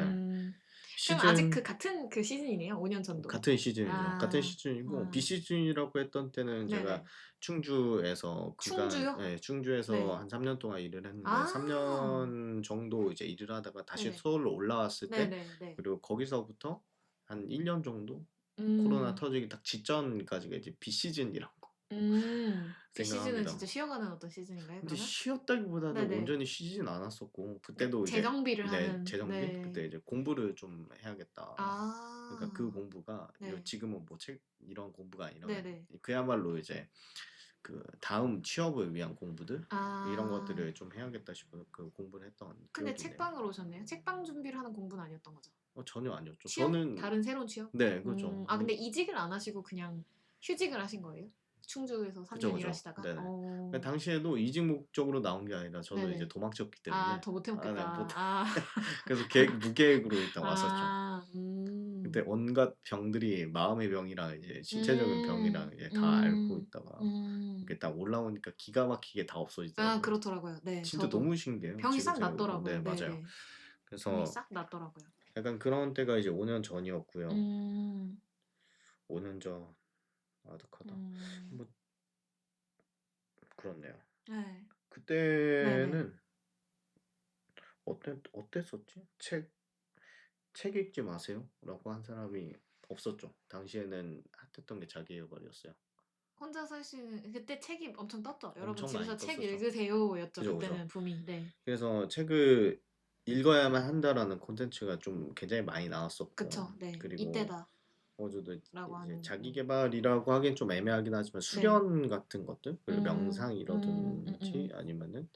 그럼 아직 시즌 같은 그 시즌이네요. 5년 전도. 같은 시즌이죠. 같은 아, 시즌이고 비시즌이라고 했던 때는 제가 네네. 충주에서 충주요? 네, 충주에서 네. 한 3년 동안 일을 했는데 아, 3년 정도 이제 일을 하다가 다시 네네. 서울로 올라왔을 때 네네. 그리고 거기서부터 한 1년 정도 코로나 음, 터지기 딱 직전까지가 이제 비시즌이라고 비시즌은 생각합니다. 진짜 쉬어가는 어떤 시즌인가요, 근데 그러면? 쉬었다기보다는 네네. 온전히 쉬진 않았었고 그러니까 그때도 이제 재정비를 하는. 재정비 네. 그때 이제 공부를 좀 해야겠다. 그러니까 그 아, 공부가 네. 지금은 뭐 책 이런 공부가 아니라 네네. 그야말로 이제 그 다음 취업을 위한 공부들 이런 아, 것들을 좀 해야겠다 싶어서 그 공부를 했던 근데 기억이 있네요. 책방으로 오셨네요. 책방 준비를 하는 공부는 아니었던 거죠. 전혀 아니었죠. 취업? 저는 다른 새로운 취업? 네, 그렇죠. 아, 근데 이직을 안 하시고 그냥 휴직을 하신 거예요? 충주에서 3년 그죠. 일하시다가? 네네. 그러니까 당시에도 이직 목적으로 나온 게 아니라 저는 이제 네네. 도망쳤기 아, 때문에 더 못해 네, 먹겠다. 그래서 무계획으로 일단 왔었죠. 아, 그때 온갖 병들이 마음의 병이랑 이제 신체적인 병이랑 이제 다 알고 있다가 이게 딱 올라오니까 기가 막히게 다 아, 없어지더라고요. 그렇더라고요. 네, 진짜 저도. 너무 신기해요. 병이 지금 싹 생각해보면. 네, 낫더라고요. 맞아요. 네네. 병이 그래서 싹 낫더라고요. 약간 그런 때가 이제 5년 전이었고요. 음, 5년 전 아득하다. 뭐 그렇네요. 네. 네네. 그때는 어땠었지? 책 읽지 마세요라고 한 사람이 없었죠. 당시에는 핫했던 게 자기계발이었어요. 혼자서 할 수 있는 그때 책이 엄청 떴죠. 여러분 엄청 집에서 많이 책 떴었죠. 읽으세요였죠. 그죠, 그때는 그죠. 붐이. 네. 그래서 책을 읽어야만 한다라는 콘텐츠가 좀 굉장히 많이 나왔었고, 그쵸. 네. 그리고 이때다라고 저도 이제 하는 자기계발이라고 하기엔 좀 애매하긴 하지만 네. 수련 같은 것들, 그리고 음, 명상이라든지 아니면은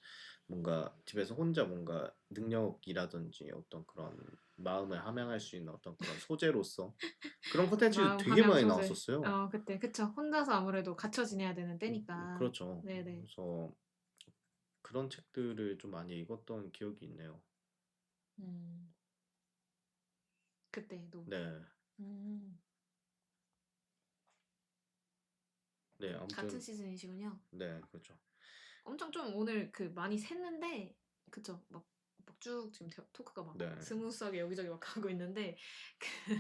뭔가 집에서 혼자 뭔가 능력이라든지 어떤 그런 마음을 함양할 수 있는 어떤 그런 소재로서 그런 콘텐츠 마음 되게 함양 많이 소재. 나왔었어요. 그때 그쵸. 혼자서 아무래도 갇혀 지내야 되는 때니까. 그렇죠. 네네. 그래서 그런 책들을 좀 많이 읽었던 기억이 있네요. 그때도. 네. 네, 같은 아무튼 시즌이시군요. 네, 그렇죠. 엄청 좀 오늘 그 많이 샜는데 그쵸. 막 쭉 지금 토크가 막 네. 스무스하게 여기저기 막 가고 있는데 그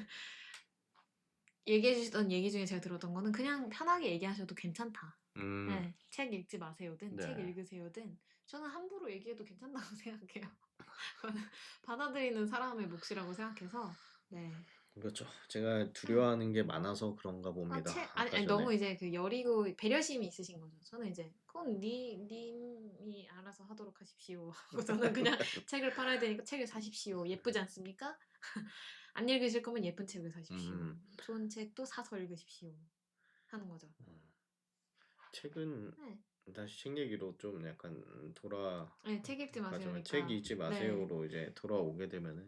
얘기해 주시던 얘기 중에 제가 들었던 거는 그냥 편하게 얘기하셔도 괜찮다. 네, 책 읽지 마세요든 네. 책 읽으세요든 저는 함부로 얘기해도 괜찮다고 생각해요. 그거는 받아들이는 사람의 몫이라고 생각해서 네. 그렇죠. 제가 두려워하는 게 많아서 그런가 봅니다. 아니, 아까 아니 전에. 너무 이제 그 여리고 배려심이 있으신 거죠. 저는 이제 그건 님이 알아서 하도록 하십시오. 하고 저는 그냥 책을 팔아야 되니까 책을 사십시오. 예쁘지 않습니까? 안 읽으실 거면 예쁜 책을 사십시오. 좋은 책도 사서 읽으십시오. 하는 거죠. 책은 네. 다시 책 얘기로 좀 약간 네, 책 읽지 마세요니까. 책 읽지 마세요로 이제 돌아오게 되면은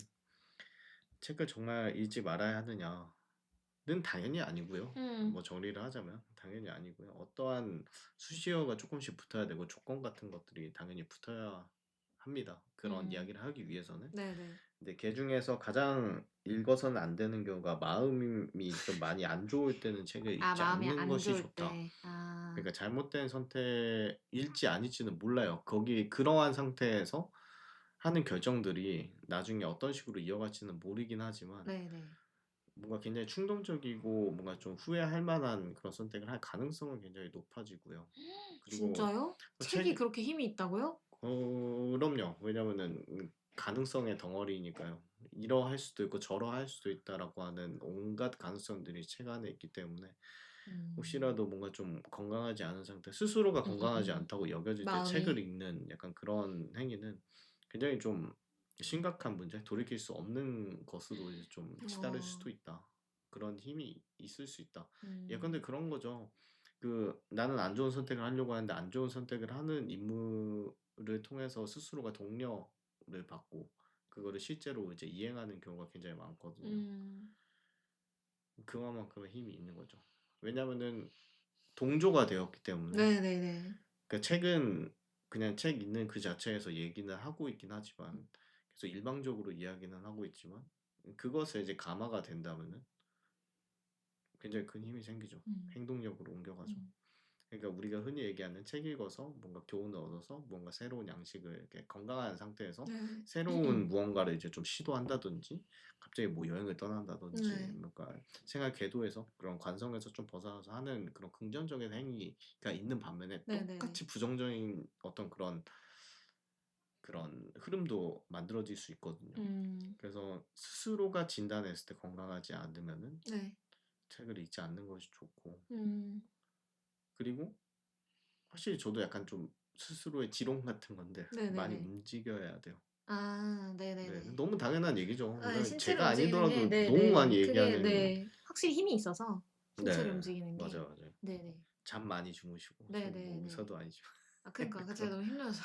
책을 정말 읽지 말아야 하느냐는 당연히 아니고요. 뭐 정리를 하자면 당연히 아니고요. 어떠한 수식어가 조금씩 붙어야 되고 조건 같은 것들이 당연히 붙어야 합니다. 그런 이야기를 하기 위해서는. 네네. 근데 그 중에서 가장 읽어서는 안 되는 경우가 마음이 좀 많이 안 좋을 때는 책을 읽지 마음이 않는 안 것이 좋을 좋다. 때. 그러니까 잘못된 선택일지 아닐지는 몰라요. 거기 그러한 상태에서 하는 결정들이 나중에 어떤 식으로 이어갈지는 모르긴 하지만 네네. 뭔가 굉장히 충동적이고 뭔가 좀 후회할 만한 그런 선택을 할 가능성은 굉장히 높아지고요. 그리고 진짜요? 책이 그렇게 힘이 있다고요? 그럼요. 왜냐면은 가능성의 덩어리니까요. 이러할 수도 있고 저러할 수도 있다라고 하는 온갖 가능성들이 책 안에 있기 때문에 혹시라도 뭔가 좀 건강하지 않은 상태, 스스로가 건강하지 않다고 여겨질 때 마음이. 책을 읽는 약간 그런 행위는 굉장히 좀 심각한 문제, 돌이킬 수 없는 것으로 이제 좀 치달을 수도 있다. 그런 힘이 있을 수 있다. 예컨대 그런 거죠. 나는 안 좋은 선택을 하려고 하는데 안 좋은 선택을 하는 인물을 통해서 스스로가 동료를 받고 그거를 실제로 이제 이행하는 경우가 굉장히 많거든요. 그만큼의 힘이 있는 거죠. 왜냐면은 동조가 되었기 때문에. 네네네. 그러니까 책은 그냥 책 읽는 그 자체에서 얘기는 하고 있긴 하지만 계속 일방적으로 이야기는 하고 있지만 그것에 이제 감화가 된다면은 굉장히 큰 힘이 생기죠. 행동력으로 옮겨가죠. 그러니까 우리가 흔히 얘기하는 책 읽어서 뭔가 교훈을 얻어서 뭔가 새로운 양식을 이렇게 건강한 상태에서 새로운 무언가를 이제 좀 시도한다든지 갑자기 뭐 여행을 떠난다든지 뭔가 생활 궤도에서 그런 관성에서 좀 벗어나서 하는 그런 긍정적인 행위가 있는 반면에 똑같이 부정적인 어떤 그런 흐름도 만들어질 수 있거든요. 그래서 스스로가 진단했을 때 건강하지 않으면은 책을 읽지 않는 것이 좋고 그리고 확실히 저도 약간 좀 스스로의 지론 같은 건데 많이 움직여야 돼요. 네네네. 네, 너무 당연한 얘기죠. 왜냐면 신체를 제가 움직이는 아니더라도 게 너무 많이 그게 얘기하는 확실히 힘이 있어서 신체를 네, 움직이는 게 맞아요. 네네. 잠 많이 주무시고 뭐 의사도 아니지만 그러니까 제가 너무 힘들어서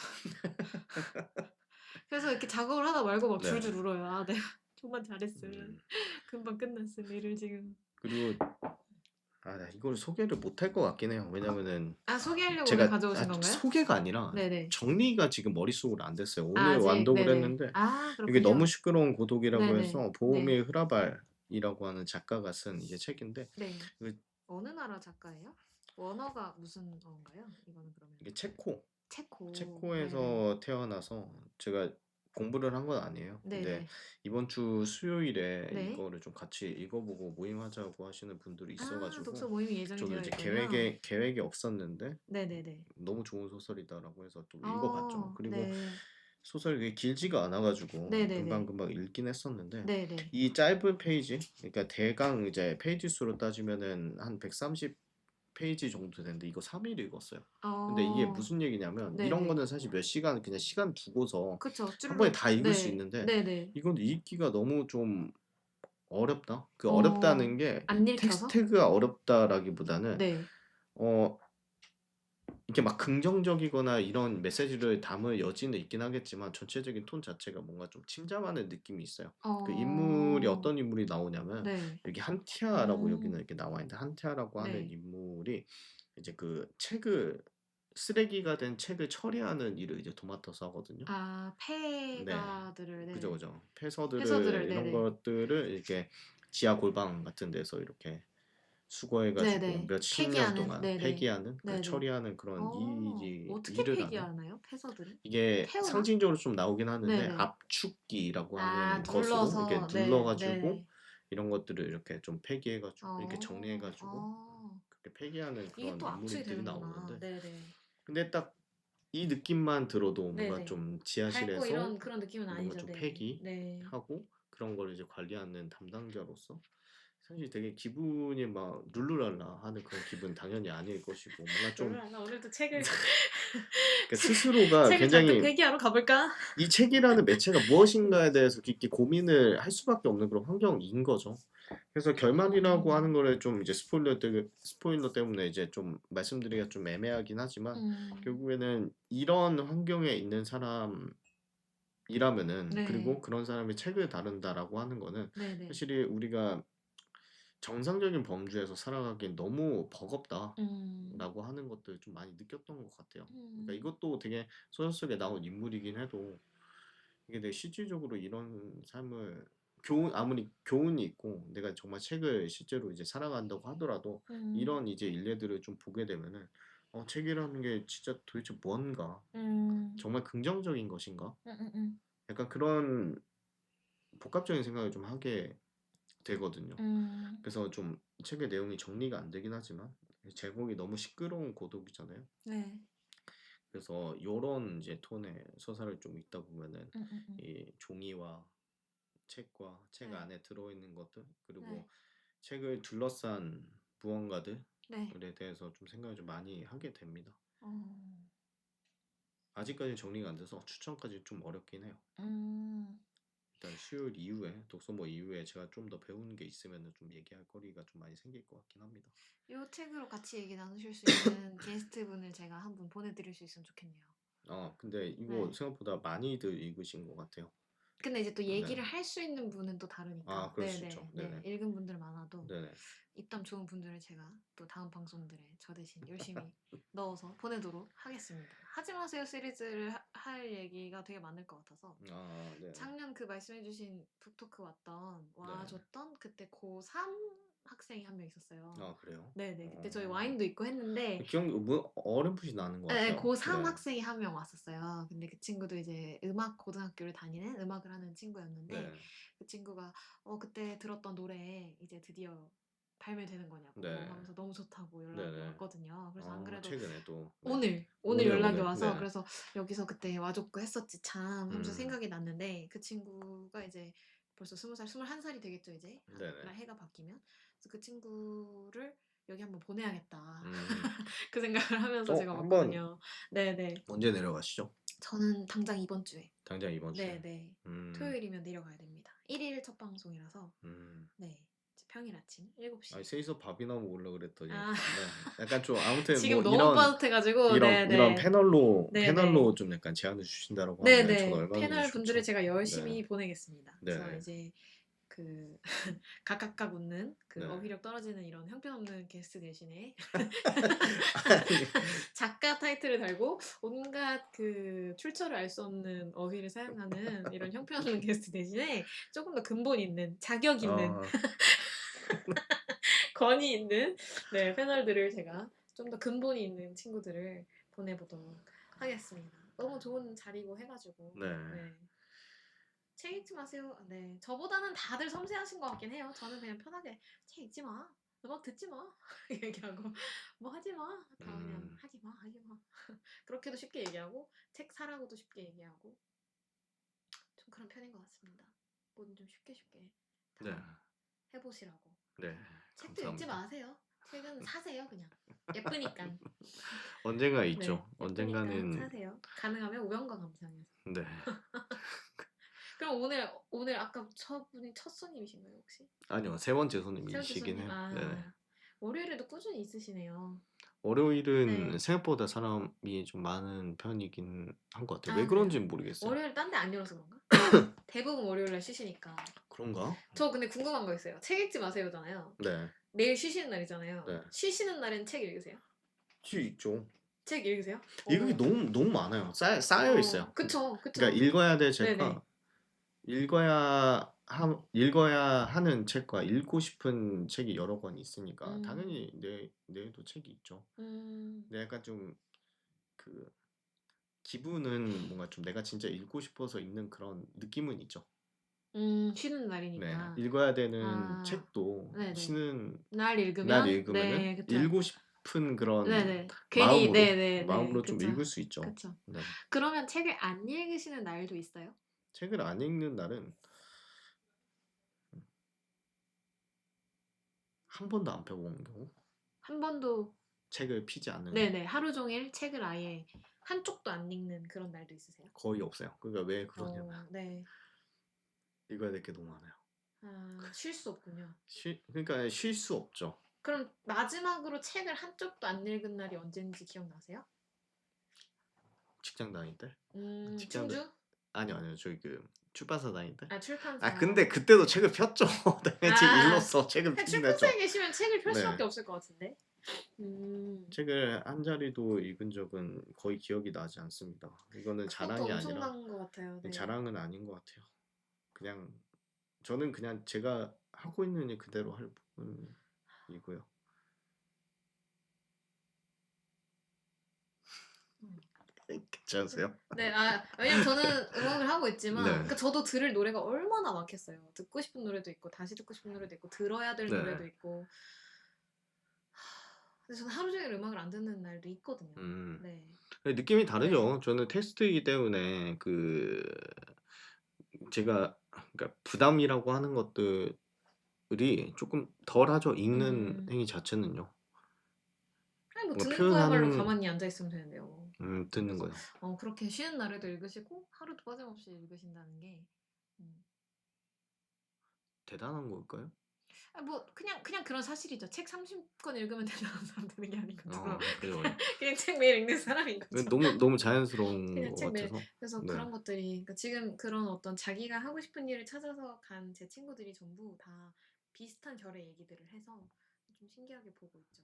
그래서 이렇게 작업을 하다 말고 막 줄줄 울어요. 내가 좀만 잘했으면 금방 끝났으면 일을 지금. 그리고 나 이걸 소개를 못할 것 같긴 해요. 왜냐면은 소개하려고 제가 오늘 가져오신 건가요? 소개가 아니라 정리가 지금 머릿속으로 안 됐어요. 오늘 아직? 완독을 네네. 했는데 이게 그렇군요. 너무 시끄러운 고독이라고 해서 보험의 네. 흐라발 슈요이라고 하는 작가가 쓴 이제 책인데 네. 그 어느 나라 작가예요? 원어가 무슨 어인가요? 이거는 그러면 이게 체코. 네네. 체코에서 태어나서 제가 공부를 한 건 아니에요. 근데 네네. 이번 주 수요일에 네. 이거를 좀 같이 읽어보고 모임하자고 하시는 분들이 아, 독서 있어가지고 모임이 예정이 저도 되어 이제 있군요. 계획이 없었는데 네네네. 너무 좋은 소설이다라고 해서 또 읽어봤죠. 그리고 네. 소설이 그게 길지가 않아가지고 네네네. 금방금방 읽긴 했었는데 네네. 이 짧은 페이지, 그러니까 대강 이제 페이지 수로 따지면은 한 130 페이지 정도 되는데 이거 3일 읽었어요. 근데 이게 무슨 얘기냐면 이런 네네. 거는 사실 몇 시간 그냥 시간 두고서 그쵸. 한 번에 쭈르륵. 다 읽을 수 네. 있는데 네네. 이건 읽기가 너무 좀 어렵다. 그 어, 어렵다는 게 안 읽혀서? 텍스트가 어렵다라기보다는 네. 어 이렇게 막 긍정적이거나 이런 메시지를 담을 여지는 있긴 하겠지만 전체적인 톤 자체가 뭔가 좀 침잠하는 느낌이 있어요. 그 인물이 어, 어떤 인물이 나오냐면 네. 여기 한티아라고 여기는 음, 이렇게 나와 있는데 한티아라고 하는 네. 인물이 이제 그 책을 쓰레기가 된 책을 처리하는 일을 이제 도맡아서 하거든요. 아, 네, 폐가들을, 그죠, 네. 그죠. 패서들을, 폐서들을 이런 네네. 것들을 이렇게 지하 골방 같은 데서 이렇게 수거해가지고 네네. 몇십 년 폐기하는, 동안 네네. 폐기하는, 그 네네. 처리하는 그런 어떻게 일을 하는 폐기하나요? 패서들을? 이게 태우나? 상징적으로 좀 나오긴 하는데 네네. 압축기라고 아, 하는 것으로 이렇게 눌러서, 네, 눌러가지고 네네. 이런 것들을 이렇게 좀 폐기해가지고 이렇게 어, 정리해가지고 어. 그렇게 폐기하는 이게 그런 또 압축이 인물들이 되는구나. 나오는데 네네. 근데 딱 이 느낌만 들어도 뭔가 네네. 좀 밝고 지하실에서 이런 그런 느낌은 뭔가 아니죠. 좀 네. 네. 폐기하고 그런 걸 이제 관리하는 담당자로서 사실 되게 기분이 막 룰루랄라 하는 그런 기분 당연히 아닐 것이고 뭔가 좀 룰루랄라 오늘도 책을 그 스스로가 책을 잔뜩 굉장히 폐기하러 가볼까? 이 책이라는 매체가 무엇인가에 대해서 깊게 고민을 할 수밖에 없는 그런 환경인 거죠. 그래서 결말이라고 하는 거를 좀 이제 스포일러 때문에 이제 좀 말씀드리기가 좀 애매하긴 하지만 결국에는 이런 환경에 있는 사람이라면은 네. 그리고 그런 사람이 책을 다룬다라고 하는 거는 네네. 사실 우리가 정상적인 범주에서 살아가기엔 너무 버겁다라고 음. 하는 것들 좀 많이 느꼈던 것 같아요. 그러니까 음. 이것도 되게 소설 속에 나온 인물이긴 해도 이게 되게 실질적으로 이런 삶을 아무리 교훈이 있고 내가 정말 책을 실제로 이제 살아간다고 하더라도 음. 이런 이제 일례들을 좀 보게 되면은 책이라는 게 진짜 도대체 뭔가 음. 정말 긍정적인 것인가 음. 음. 약간 그런 복합적인 생각을 좀 하게 되거든요. 음. 그래서 좀 책의 내용이 정리가 안 되긴 하지만 제목이 너무 시끄러운 고독이잖아요. 네. 그래서 요런 이제 톤의 서사를 좀 읽다 보면은 음. 이 종이와 책과 책 네. 안에 들어있는 것들 네. 그리고 책을 둘러싼 무언가들에 네. 대해서 좀 생각을 좀 많이 하게 됩니다. 어. 아직까지 정리가 안 돼서 추천까지 좀 어렵긴 해요. 음. 일단 수요일 이후에 독서모 이후에 제가 좀 더 배우는 게 있으면 좀 얘기할 거리가 좀 많이 생길 것 같긴 합니다. 이 책으로 같이 얘기 나누실 수 있는 게스트분을 제가 한 분 보내드릴 수 있으면 좋겠네요. 근데 이거 네. 생각보다 많이들 읽으신 것 같아요. 근데 이제 또 네. 얘기를 할 수 있는 분은 또 다르니까. 그럴 수 있죠. 네네. 네네. 네. 읽은 분들 많아도 네네. 입담 좋은 분들을 제가 또 다음 방송들에 저 대신 열심히 넣어서 보내도록 하겠습니다. 하지 마세요 시리즈를 할 얘기가 되게 많을 것 같아서 네. 작년 그 말씀해주신 북토크 네. 와줬던 그때 고3 학생이 한 명 있었어요. 그래요? 네네. 그때 저희 와인도 있고 했는데 어렴풋이 나는 것 네, 같아요. 고3 네. 학생이 한 명 왔었어요. 근데 그 친구도 이제 음악 고등학교를 다니는 음악을 하는 친구였는데 네. 그 친구가 그때 들었던 노래 이제 드디어 발매되는 거냐고 네. 하면서 너무 좋다고 연락이 네네. 왔거든요. 그래서 안 그래도 최근에 또. 네. 오늘 연락이 와서 네. 그래서 여기서 그때 와줬고 했었지 참 하면서 음. 생각이 났는데 그 친구가 이제 벌써 20살, 21살이 되겠죠 이제 네네. 해가 바뀌면. 그래서 그 친구를 여기 한번 보내야겠다. 음. 그 생각을 하면서 제가 한번 왔거든요. 네네. 언제 내려가시죠? 저는 당장 이번 주에. 당장 이번 주에. 네네. 음. 토요일이면 내려가야 됩니다. 1일 첫 방송이라서. 음. 네. 이제 평일 아침 7시. 아니 셋이서 밥이나 먹으려 그랬더니 아. 네. 약간 좀 아무튼 지금 뭐 너무 빠듯해가지고 이런 네네. 패널로 좀 약간 제안을 주신다라고 하면 저도 네네. 얼마든지 패널 분들을 좋죠. 제가 네. 열심히 보내겠습니다. 그래서 네네. 이제 그 각각각 웃는 그 네. 어휘력 떨어지는 이런 형편없는 게스트 대신에 아니, 작가 타이틀을 달고 온갖 그 출처를 알 수 없는 어휘를 사용하는 이런 형편없는 게스트 대신에 조금 더 근본 있는 자격 있는 어, 권위 있는 네, 패널들을 제가 좀 더 근본이 있는 친구들을 보내보도록 하겠습니다. 너무 좋은 자리고 해가지고 네. 네. 책 읽지 마세요. 네, 저보다는 다들 섬세하신 것 같긴 해요. 저는 그냥 편하게 책 읽지 마, 음악 듣지 마 얘기하고 뭐 하지 마, 다 그냥 하지 마, 하지 마. 그렇게도 쉽게 얘기하고 책 사라고도 쉽게 얘기하고 좀 그런 편인 것 같습니다. 뭐든 좀 쉽게 다 네. 해보시라고. 네. 책도 읽지 감사합니다. 마세요. 책은 사세요 그냥. 예쁘니까. 언젠가 네, 있죠. 예쁘니까 언젠가는 사세요. 가능하면 우연과 감상해서. 네. 그럼 오늘 아까 저분이 첫 손님이신가요 혹시? 아니요. 세 번째 세 번째 손님이시긴 손님. 해요. 아, 네. 월요일에도 꾸준히 있으시네요. 월요일은 네. 생각보다 사람이 좀 많은 편이긴 한 것 같아요. 아, 왜 그래요? 그런지는 모르겠어요. 월요일 딴 데 안 열어서 그런가? 대부분 월요일날 쉬시니까. 그런가? 저 근데 궁금한 거 있어요. 책 읽지 마세요잖아요. 네. 내일 쉬시는 날이잖아요. 네. 쉬시는 날엔 책 읽으세요? 수 있죠. 책 읽으세요? 읽은 게 너무 많아요. 쌓여 있어요. 그쵸. 그러니까 읽어야 될 네네. 책과 읽어야 하는 책과 읽고 싶은 책이 여러 권 있으니까 당연히 내도 책이 있죠. 근데 약간 좀 그 기분은 뭔가 좀 내가 진짜 읽고 싶어서 읽는 그런 느낌은 있죠. 쉬는 네, 날이니까. 읽어야 되는 아, 책도 네네. 쉬는 날 날 읽으면 읽으면은 네, 그쵸. 읽고 싶은 그런 네네. 괜히 네네네. 마음으로 좀 그쵸. 읽을 수 있죠. 그쵸. 네. 그러면 책을 안 읽으시는 날도 있어요? 책을 안 읽는 날은 한 번도 안 펴본 경우? 한 번도 책을 피지 않는 네네. 하루 종일 책을 아예 한쪽도 안 읽는 그런 날도 있으세요? 거의 없어요. 그러니까 왜 그러냐면 네. 읽어야 될 게 너무 많아요. 아, 쉴 수 없군요. 그러니까 쉴 수 없죠. 그럼 마지막으로 책을 한쪽도 안 읽은 날이 언제인지 기억나세요? 직장 다닐 때? 충주? 아니요. 저희 그 출판사 다닐 때? 아, 출판사. 근데 그때도 책을 폈죠. 당연히 읽었어. 책을 피긴 했죠. 출판사에 계시면 책을 펼 네. 수밖에 없을 것 같은데. 책을 한 자리도 읽은 적은 거의 기억이 나지 않습니다. 이거는 자랑이 그것도 아니라 엄청난 것 같아요. 네. 자랑은 아닌 것 같아요. 그냥 저는 그냥 제가 하고 있는 일 그대로 할 뿐이고요. 괜찮으세요? 네, 왜냐면 저는 음악을 하고 있지만, 네. 그러니까 저도 들을 노래가 얼마나 많겠어요. 듣고 싶은 노래도 있고, 다시 듣고 싶은 노래도 있고, 들어야 될 네. 노래도 있고. 근데 저는 하루 종일 음악을 안 듣는 날도 있거든요. 네. 느낌이 다르죠. 저는 테스트이기 때문에 제가 그러니까 부담이라고 하는 것들이 조금 덜하죠. 읽는 행위 자체는요. 아니 뭐 뭔가 듣는 거야말로 표현하는 가만히 앉아 있으면 되는데요. 듣는 거요. 그렇게 쉬는 날에도 읽으시고 하루도 빠짐없이 읽으신다는 게 대단한 걸까요? 뭐 그냥 그런 사실이죠. 책 30권 읽으면 대단한 사람 되는 게 아닌 것처럼 그래요. 그냥 책 매일 읽는 사람인 거죠. 너무 자연스러운 그냥 것 책 매일. 같아서. 그래서 네. 그런 것들이 그러니까 지금 그런 어떤 자기가 하고 싶은 일을 찾아서 간 제 친구들이 전부 다 비슷한 결의 얘기들을 해서 좀 신기하게 보고 있죠.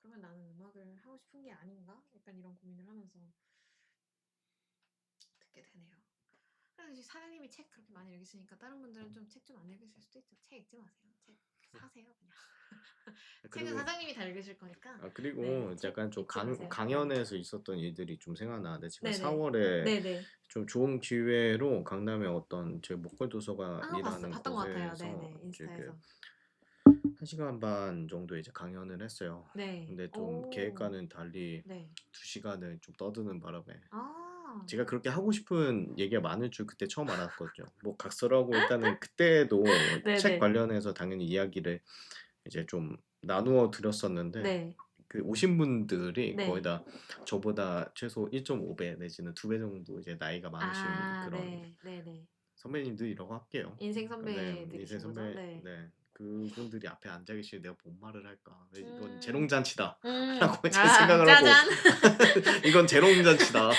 그러면 나는 음악을 하고 싶은 게 아닌가? 약간 이런 고민을 하면서 듣게 되네요. 그래서 사장님이 책 그렇게 많이 읽으시니까 다른 분들은 좀 책 좀 안 읽으실 수도 있죠. 책 읽지 마세요. 책 사세요 그냥. 책은 사장님이 다 읽으실 거니까. 그리고 네, 약간 좀 읽지 마세요. 강연에서 있었던 일들이 좀 생각나는데 제가 네네. 4월에 네네. 좀 좋은 기회로 강남의 어떤 제 목걸 도서관이라는 봤던 것 같아요. 곳에서 네네. 인스타에서. 1시간 반 정도 이제 강연을 했어요. 네. 근데 좀 계획과는 달리 네. 2시간을 좀 떠드는 바람에 아. 제가 그렇게 하고 싶은 얘기가 많을 줄 그때 처음 알았거든요. 뭐 각설하고 일단은 그때도 네네. 책 관련해서 당연히 이야기를 이제 좀 나누어 드렸었는데 네. 그 오신 분들이 네. 거의 다 저보다 최소 1.5배 내지는 2배 정도 이제 나이가 많으신 그런 네네. 선배님들이라고 할게요. 인생 네, 인생 선배들이신 거죠? 선배, 네. 네, 그분들이 앞에 앉아 계시면 내가 뭔 말을 할까? 이건 음. 재롱잔치다라고 제 아, 생각을 하고 짜잔. 이건 재롱잔치다라고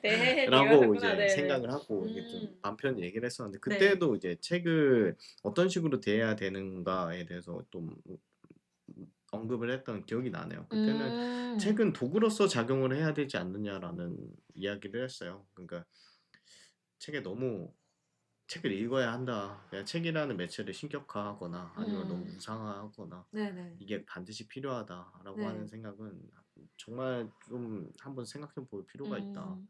대리를 하셨구나. 이제 네네. 생각을 하고 이게 좀 맘 편히 얘기를 했었는데 네. 그때도 이제 책을 어떤 식으로 대해야 되는가에 대해서 좀 언급을 했던 기억이 나네요. 그때는 음. 책은 도구로서 작용을 해야 되지 않느냐라는 이야기를 했어요. 그러니까 책에 너무 책을 읽어야 한다. 그냥 책이라는 매체를 신격화하거나 아니면 너무 음. 무상화하거나 네네. 이게 반드시 필요하다라고 하는 네. 생각은 정말 좀 한번 생각해 볼 필요가 있다. 음.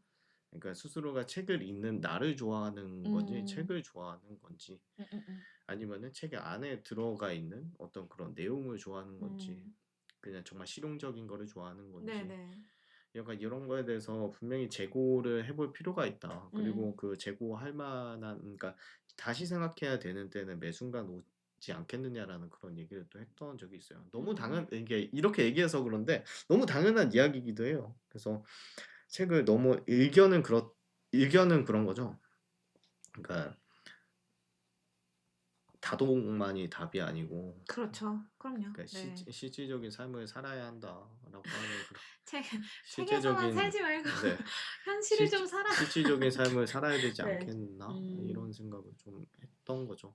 그러니까 스스로가 책을 읽는 나를 좋아하는 건지 음. 책을 좋아하는 건지 음. 아니면은 책 안에 들어가 있는 어떤 그런 내용을 좋아하는 건지 음. 그냥 정말 실용적인 거를 좋아하는 건지 네네. 약간 이런 거에 대해서 분명히 재고를 해볼 필요가 있다. 그리고 음. 그 재고할 만한 그러니까 다시 생각해야 되는 때는 매 순간 오지 않겠느냐라는 그런 얘기를 또 했던 적이 있어요. 너무 음. 이게 이렇게 얘기해서 그런데 너무 당연한 이야기이기도 해요. 그래서 책을 너무 의견은 그런 거죠. 그러니까 다독만이 답이 아니고 그렇죠. 그럼요. 그러니까 네. 실질적인 삶을 살아야 한다라고 하는 그런 책 책에서만 실제적인 살지 말고 네 현실을 좀 살아. 실질적인 삶을 살아야 되지 네. 않겠나 음. 이런 생각을 좀 했던 거죠.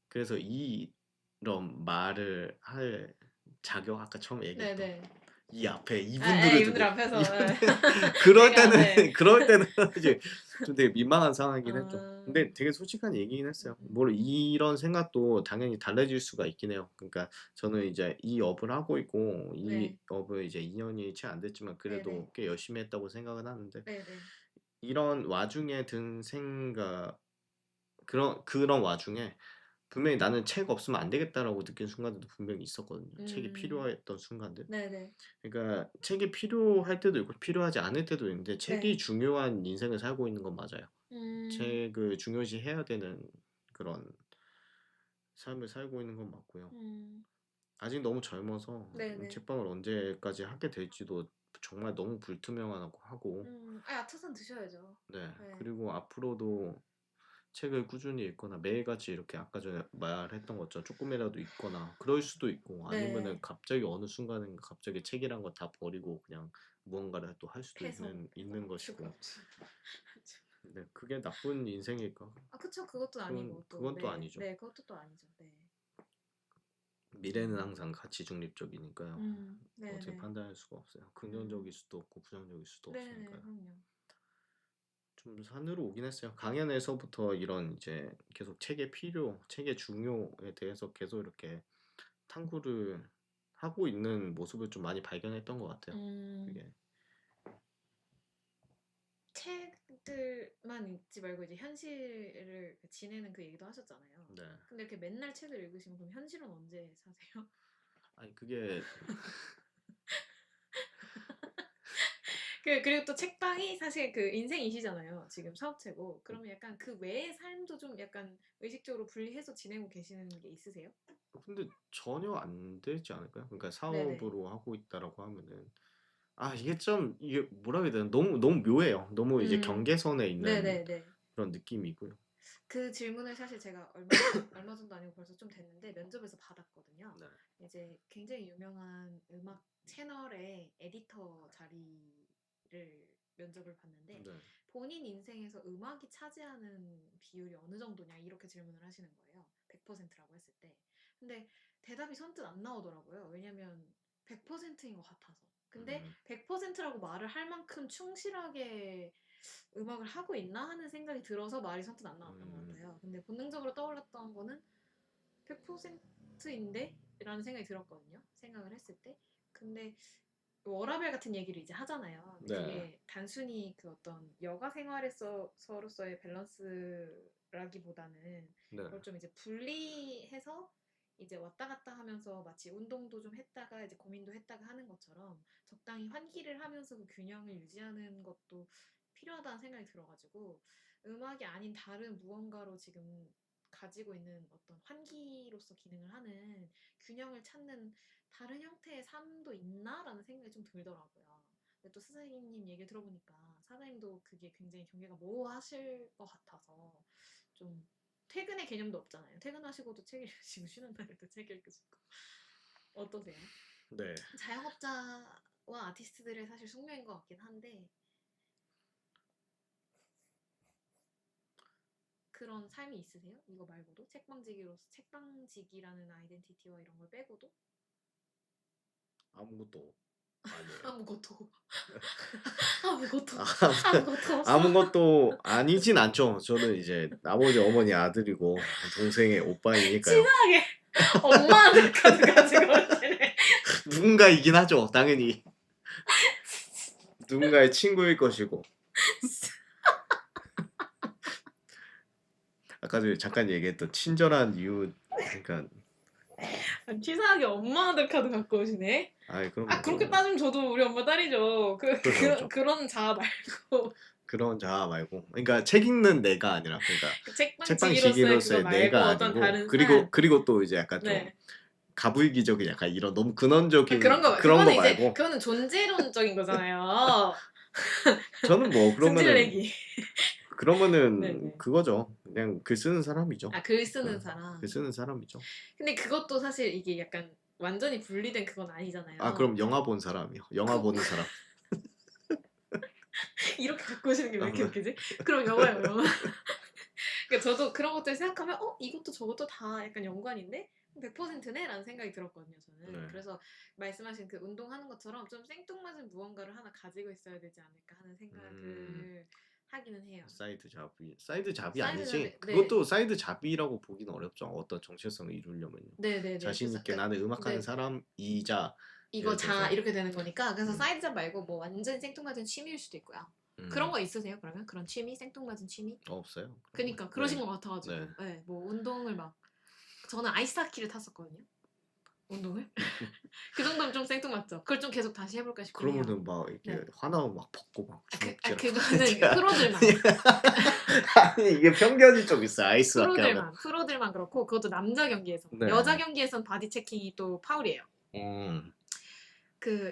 그래서 이런 말을 할 자격 아까 처음 얘기했던 네네. 이 앞에 예, 이분들을 이분들 두고 앞에서 예. 이분들 그럴 제가 때는 네. 그럴 때는 이제 좀 되게 민망한 상황이긴 했죠. 아. 근데 되게 솔직한 얘기긴 했어요. 음음. 뭘 이런 생각도 당연히 달라질 수가 있긴 해요. 그러니까 저는 이제 이 업을 하고 있고 이 네. 업을 이제 2년이 채 안 됐지만 네네. 그래도 꽤 열심히 했다고 생각은 하는데 네네. 이런 와중에 든 생각 그런 와중에 분명히 '나는 책 없으면 안 되겠다.'라고 느낀 순간들도 분명히 있었거든요. 책이 음. 필요했던 순간들. 네네. 그러니까 책이 필요할 때도 있고 필요하지 않을 때도 있는데 네. 책이 중요한 인생을 살고 있는 건 맞아요. 음. 책을 중요시해야 되는 그런 삶을 살고 있는 건 맞고요. 음. 아직 너무 젊어서 네네. 책방을 언제까지 하게 될지도 정말 너무 불투명하고 하고 아, 야채선 드셔야죠. 네. 네. 그리고 앞으로도 책을 꾸준히 읽거나 매일같이 이렇게 아까 전에 말했던 것처럼 쪼끔이라도 읽거나 그럴 수도 있고 아니면은 네. 갑자기 어느 순간인가 갑자기 책이란 거 다 버리고 그냥 무언가를 또 할 수도 있는 것이고 멈추고. 네 그게 나쁜 인생일까? 아, 그쵸. 그것도 아니고 또 그건 또 네. 아니죠. 네, 그것도 또 아니죠. 네. 미래는 음. 항상 가치 중립적이니까요. 어떻게 네네. 판단할 수가 없어요. 긍정적일 음. 수도 없고 부정적일 수도 네네. 없으니까요. 그럼요. 좀 산으로 오긴 했어요. 강연에서부터 이런 이제 계속 책의 중요에 대해서 계속 이렇게 탐구를 하고 있는 모습을 좀 많이 발견했던 것 같아요. 음. 그게 책들만 읽지 말고 이제 현실을 지내는 그 얘기도 하셨잖아요. 네. 근데 이렇게 맨날 책을 읽으시면 그럼 현실은 언제 사세요? 아니 그게 그리고 또 책방이 사실 그 인생이시잖아요. 지금 사업체고. 그러면 약간 그 외의 삶도 좀 약간 의식적으로 분리해서 지내고 계시는 게 있으세요? 근데 전혀 안 되지 않을까요? 그러니까 네네. 사업으로 하고 있다라고 하면은 이게 좀 이게 뭐라 해야 되나 너무 묘해요. 너무 이제 음. 경계선에 있는 네네네. 그런 느낌이고요. 그 질문을 사실 제가 얼마 전도 아니고 벌써 좀 됐는데 면접에서 받았거든요. 네. 이제 굉장히 유명한 음악 채널의 에디터 자리를 면접을 봤는데 네. 본인 인생에서 음악이 차지하는 비율이 어느 정도냐 이렇게 질문을 하시는 거예요. 100%라고 했을 때. 근데 대답이 선뜻 안 나오더라고요. 왜냐면 100%인 것 같아서. 근데 음. 100%라고 말을 할 만큼 충실하게 음악을 하고 있나 하는 생각이 들어서 말이 선뜻 안 나왔던 것 음. 같아요. 근데 본능적으로 떠올랐던 거는 100%인데? 라는 생각이 들었거든요. 생각을 했을 때. 근데 워라밸 같은 얘기를 이제 하잖아요. 근데 네. 그게 단순히 그 어떤 여가 생활에서로서의 밸런스라기보다는 네. 그걸 좀 이제 분리해서 이제 왔다 갔다 하면서 마치 운동도 좀 했다가 이제 고민도 했다가 하는 것처럼 적당히 환기를 하면서 그 균형을 유지하는 것도 필요하다는 생각이 들어가지고 음악이 아닌 다른 무언가로 지금 가지고 있는 어떤 환기로서 기능을 하는 균형을 찾는 다른 형태의 삶도 있나라는 생각이 좀 들더라고요. 근데 또 사장님 얘기를 들어보니까 사장님도 그게 굉장히 경계가 모호하실 것 같아서 좀 퇴근의 개념도 없잖아요. 퇴근하시고도 책 읽으시고 쉬는 날에도 책 읽으시고 어떠세요? 네. 자영업자와 아티스트들의 사실 숙명인 것 같긴 한데 그런 삶이 있으세요? 이거 말고도 책방지기라는 아이덴티티와 이런 걸 빼고도 아무것도 아니에요. 아무것도 아무것도 아, 아무것도 없어. 아무것도 아니진 않죠. 저는 이제 아버지, 어머니 아들이고 동생의 오빠이니까요. 치사하게 엄마한테 카드 가지고 오시네. 누군가이긴 하죠, 당연히. 누군가의 친구일 것이고. 아까 전에 잠깐 얘기했던 친절한 이유, 그러니까 치사하게 엄마한테 카드 갖고 오시네. 아이 그럼 아 그렇게 따지면 저도 우리 엄마 딸이죠. 그렇죠. 그런 자아 말고 그런 자아 말고, 그러니까 책 읽는 내가 아니라, 그러니까 책방지기로서의 책방지기로서의 그거 내가 말고 어떤 아니고, 다른 그리고 또 이제 약간 좀 네. 가불기적인 약간 이런 너무 근원적인 그런 거 그런 거 이제 말고, 그거는 존재론적인 거잖아요. 저는 뭐 승질내기. 그러면은 네네. 그거죠. 그냥 글 쓰는 사람이죠. 아 글 쓰는 사람. 글 쓰는 사람이죠. 근데 그것도 사실 이게 약간 완전히 분리된 그건 아니잖아요. 아 그럼 영화 본 사람이요. 영화 보는 사람. 이렇게 갖고 오시는 게 왜 이렇게 네. 웃기지? 그럼 영화예요, 영화. 그러니까 저도 그런 것들 생각하면 이것도 저것도 다 약간 연관인데 100%네? 라는 생각이 들었거든요, 저는. 네. 그래서 말씀하신 그 운동하는 것처럼 좀 생뚱맞은 무언가를 하나 가지고 있어야 되지 않을까 하는 생각을 하기는 해요. 사이드 잡이 아니지. 네. 그것도 사이드 잡이라고 보기는 어렵죠. 어떤 정체성을 이루려면요. 네네네. 자신 있게 나는 음악하는 사람이자 이거 돼서. 이렇게 되는 거니까. 그래서 사이드 잡 말고 뭐 완전 생뚱맞은 취미일 수도 있고요. 그런 거 있으세요? 그러면 그런 취미, 생뚱맞은 취미? 없어요. 그니까 그러신 것 같아가지고. 네. 네, 뭐 운동을 막 저는 아이스하키를 탔었거든요. 운동을. 그 정도면 좀 생뚱맞죠. 그걸 좀 계속 다시 해볼까 싶긴 해요. 그러면은 막 이렇게 네. 화나면 막 벗고 막 주먹질. 그거는 프로들만. 아니 이게 편견이 좀 있어. 아이스하키 하면. 프로들만 그렇고 그것도 남자 경기에서. 네. 여자 경기에선 바디 체킹이 또 파울이에요.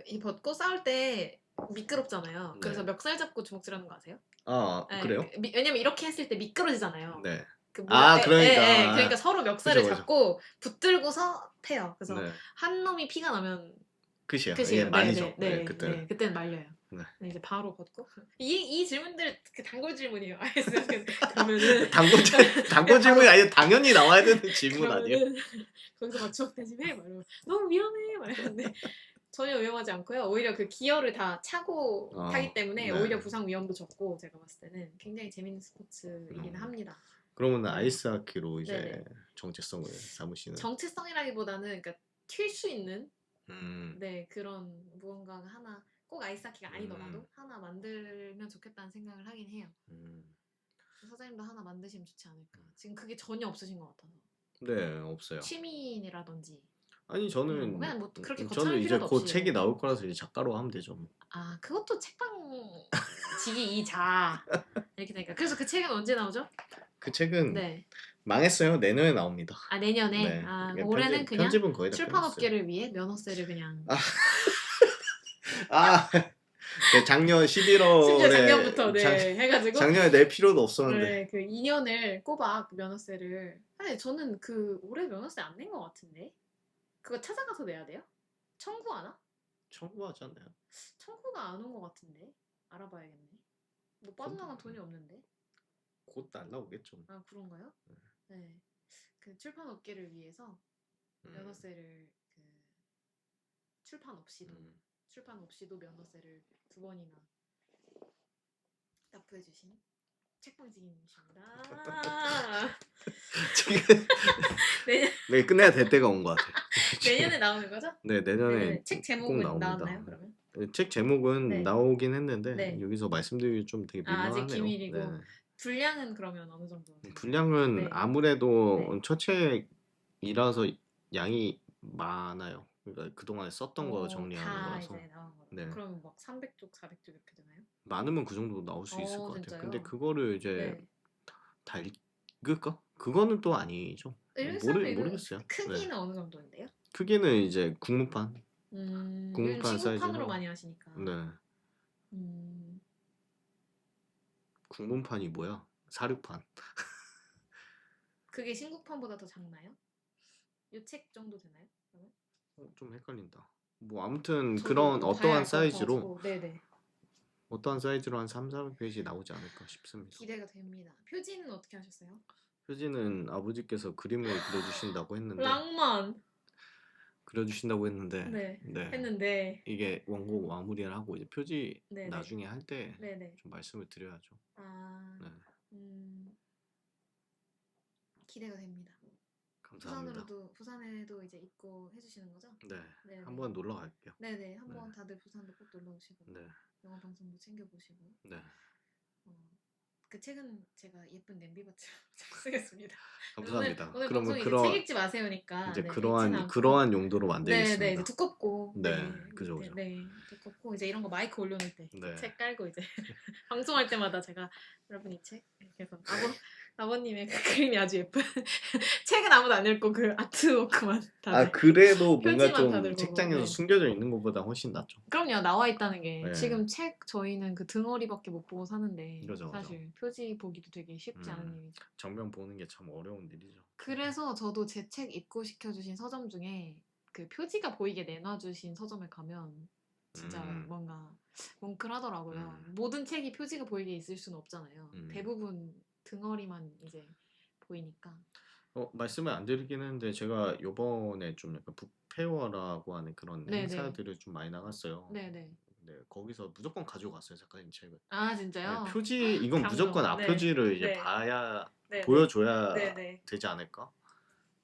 이 벗고 싸울 때 미끄럽잖아요. 네. 그래서 멱살 잡고 주먹질하는 거 아세요? 아 네, 그래요? 왜냐면 이렇게 했을 때 미끄러지잖아요. 네. 그러니까. 그러니까 서로 멱살을 그죠. 잡고 붙들고서 패요. 그래서 네. 한 놈이 피가 나면 끝이에요. 끝이에요. 예, 말이죠. 네, 그때는 말려요. 네. 이제 바로 걷고 이 질문들 그 단골 질문이에요. 그러면은 단골 질문이 아니라 당연히 나와야 되는 질문 아니에요? 거기서 막 추억 다짐해 말로 너무 위험해 말하는데 전혀 위험하지 않고요. 오히려 그 기어를 다 차고 타기 때문에 네. 오히려 부상 위험도 적고 제가 봤을 때는 굉장히 재밌는 스포츠이긴 합니다. 그러면 네. 아이스하키로 이제 네네. 정체성을 삼으시는. 정체성이라기보다는 그러니까 튈 수 있는 네 그런 무언가가 하나 꼭 아이스하키가 아니더라도 하나 만들면 좋겠다는 생각을 하긴 해요. 사장님도 하나 만드시면 좋지 않을까. 지금 그게 전혀 없으신 것 같아서. 네 없어요. 취미라든지. 아니 저는 그냥 뭐 그렇게 저는 거창할 이제 필요도 곧 없이. 책이 나올 거라서 이제 작가로 하면 되죠. 아 그것도 책방 지기 이자 이렇게 되니까. 그래서 그 책은 언제 나오죠? 그 책은 네. 망했어요. 내년에 나옵니다. 아 내년에. 네. 아 그냥 올해는 그냥 편집은 거의 다 출판업계를 위해 면허세를 그냥. 작년 11월에 심지어 작년부터 해가지고 작년에 낼 필요도 없었는데. 네, 그 2년을 꼬박 면허세를. 아니 저는 그 올해 면허세 안 낸 것 같은데. 그거 찾아가서 내야 돼요? 청구하나? 청구하지 않나요? 청구가 안 온 것 같은데. 알아봐야겠네. 뭐 빠져나간 돈이 없는데. 곧 날라오겠죠. 아 그런가요? 네. 그 출판 업계를 위해서 면허세를 출판 없이도 면허세를 2번이나 납부해주신 책방지기님이십니다. 지금 네 끝내야 될 때가 온 것 같아요. 내년에 나오는 거죠? 네 내년에 책 꼭 제목은 나옵니다. 나왔나요 그러면? 책 제목은 네. 나오긴 했는데 네. 여기서 말씀드리기 좀 되게 민망하네요. 아직 기밀이고. 네. 분량은 그러면 어느 정도? 분량은 네. 아무래도 첫 책이라서 양이 많아요. 그러니까 그동안에 썼던 거 정리하는 다 거라서. 이제 나온 거. 네. 그럼 막 300쪽, 400쪽 이렇게 되나요? 많으면 그 정도 나올 수 있을 것 진짜요? 같아요. 근데 그거를 이제 네. 다 읽을까? 그거는 또 아니죠. 모르겠어요. 크기는 어느 정도인데요? 크기는 이제 국문판. 요즘 국문판 친구판으로 사이즈로. 많이 하시니까. 네. 음, 국문판이 뭐야? 사료판. 그게 신국판보다 더 작나요? 요 책 정도 되나요? 그러면? 좀 헷갈린다. 뭐 아무튼 저도 그런 봐야 어떠한 알 것 사이즈로 같아가지고 네네 한 3, 400페이지 나오지 않을까 싶습니다. 기대가 됩니다. 표지는 어떻게 하셨어요? 표지는 아버지께서 그림을 낭만 그려주신다고 했는데 네 네. 했는데 이게 원고 마무리를 하고 이제 표지 네네 나중에 할 때 좀 네네 말씀을 드려야죠. 아 네. 기대가 됩니다. 감사합니다. 부산에도 이제 입고 해주시는 거죠? 네. 네네 한번 놀러 갈게요. 네네 네. 한번 다들 부산도 꼭 놀러 오시고 네. 영화 방송도 챙겨보시고 네. 그 책은 제가 예쁜 냄비밭으로 잘 쓰겠습니다. 감사합니다. 오늘 그러면 방송 이제 책 읽지 마세요니까 이제 네, 읽지는 않고 그러한 용도로 네네 이제 만들겠습니다. 두껍고 네. 그죠. 네 두껍고 이제 이런 거 마이크 올려놓을 때 네. 책 깔고 이제 방송할 때마다 제가 여러분 이 책 이렇게 해서 아버님의 그 그림이 아주 예쁜 책은 아무도 안 읽고 그 아트워크만 다들 그래도 뭔가 표지만 다들 좀 보고 책장에서 네. 숨겨져 있는 것보다 훨씬 낫죠. 그럼요 나와 있다는 게 네. 지금 책 저희는 그 등어리밖에 못 보고 사는데 그죠. 사실 표지 보기도 되게 쉽지 않은 일이죠. 정면 보는 게 참 어려운 일이죠. 그래서 저도 제 책 입고시켜주신 서점 중에 그 표지가 보이게 내놔주신 서점에 가면 진짜 뭔가 뭉클하더라고요. 모든 책이 표지가 보이게 있을 수는 없잖아요. 대부분 등어리만 이제 보이니까. 말씀을 안 드리긴 했는데 제가 요번에 좀 약간 북페어라고 하는 그런 네네. 행사들을 좀 많이 나갔어요. 네네. 네, 거기서 무조건 가져갔어요, 작가님 책을. 아 네, 진짜요? 표지 이건 감동. 무조건 네. 앞표지를 이제 네. 봐야 네네. 보여줘야 네네. 되지 않을까?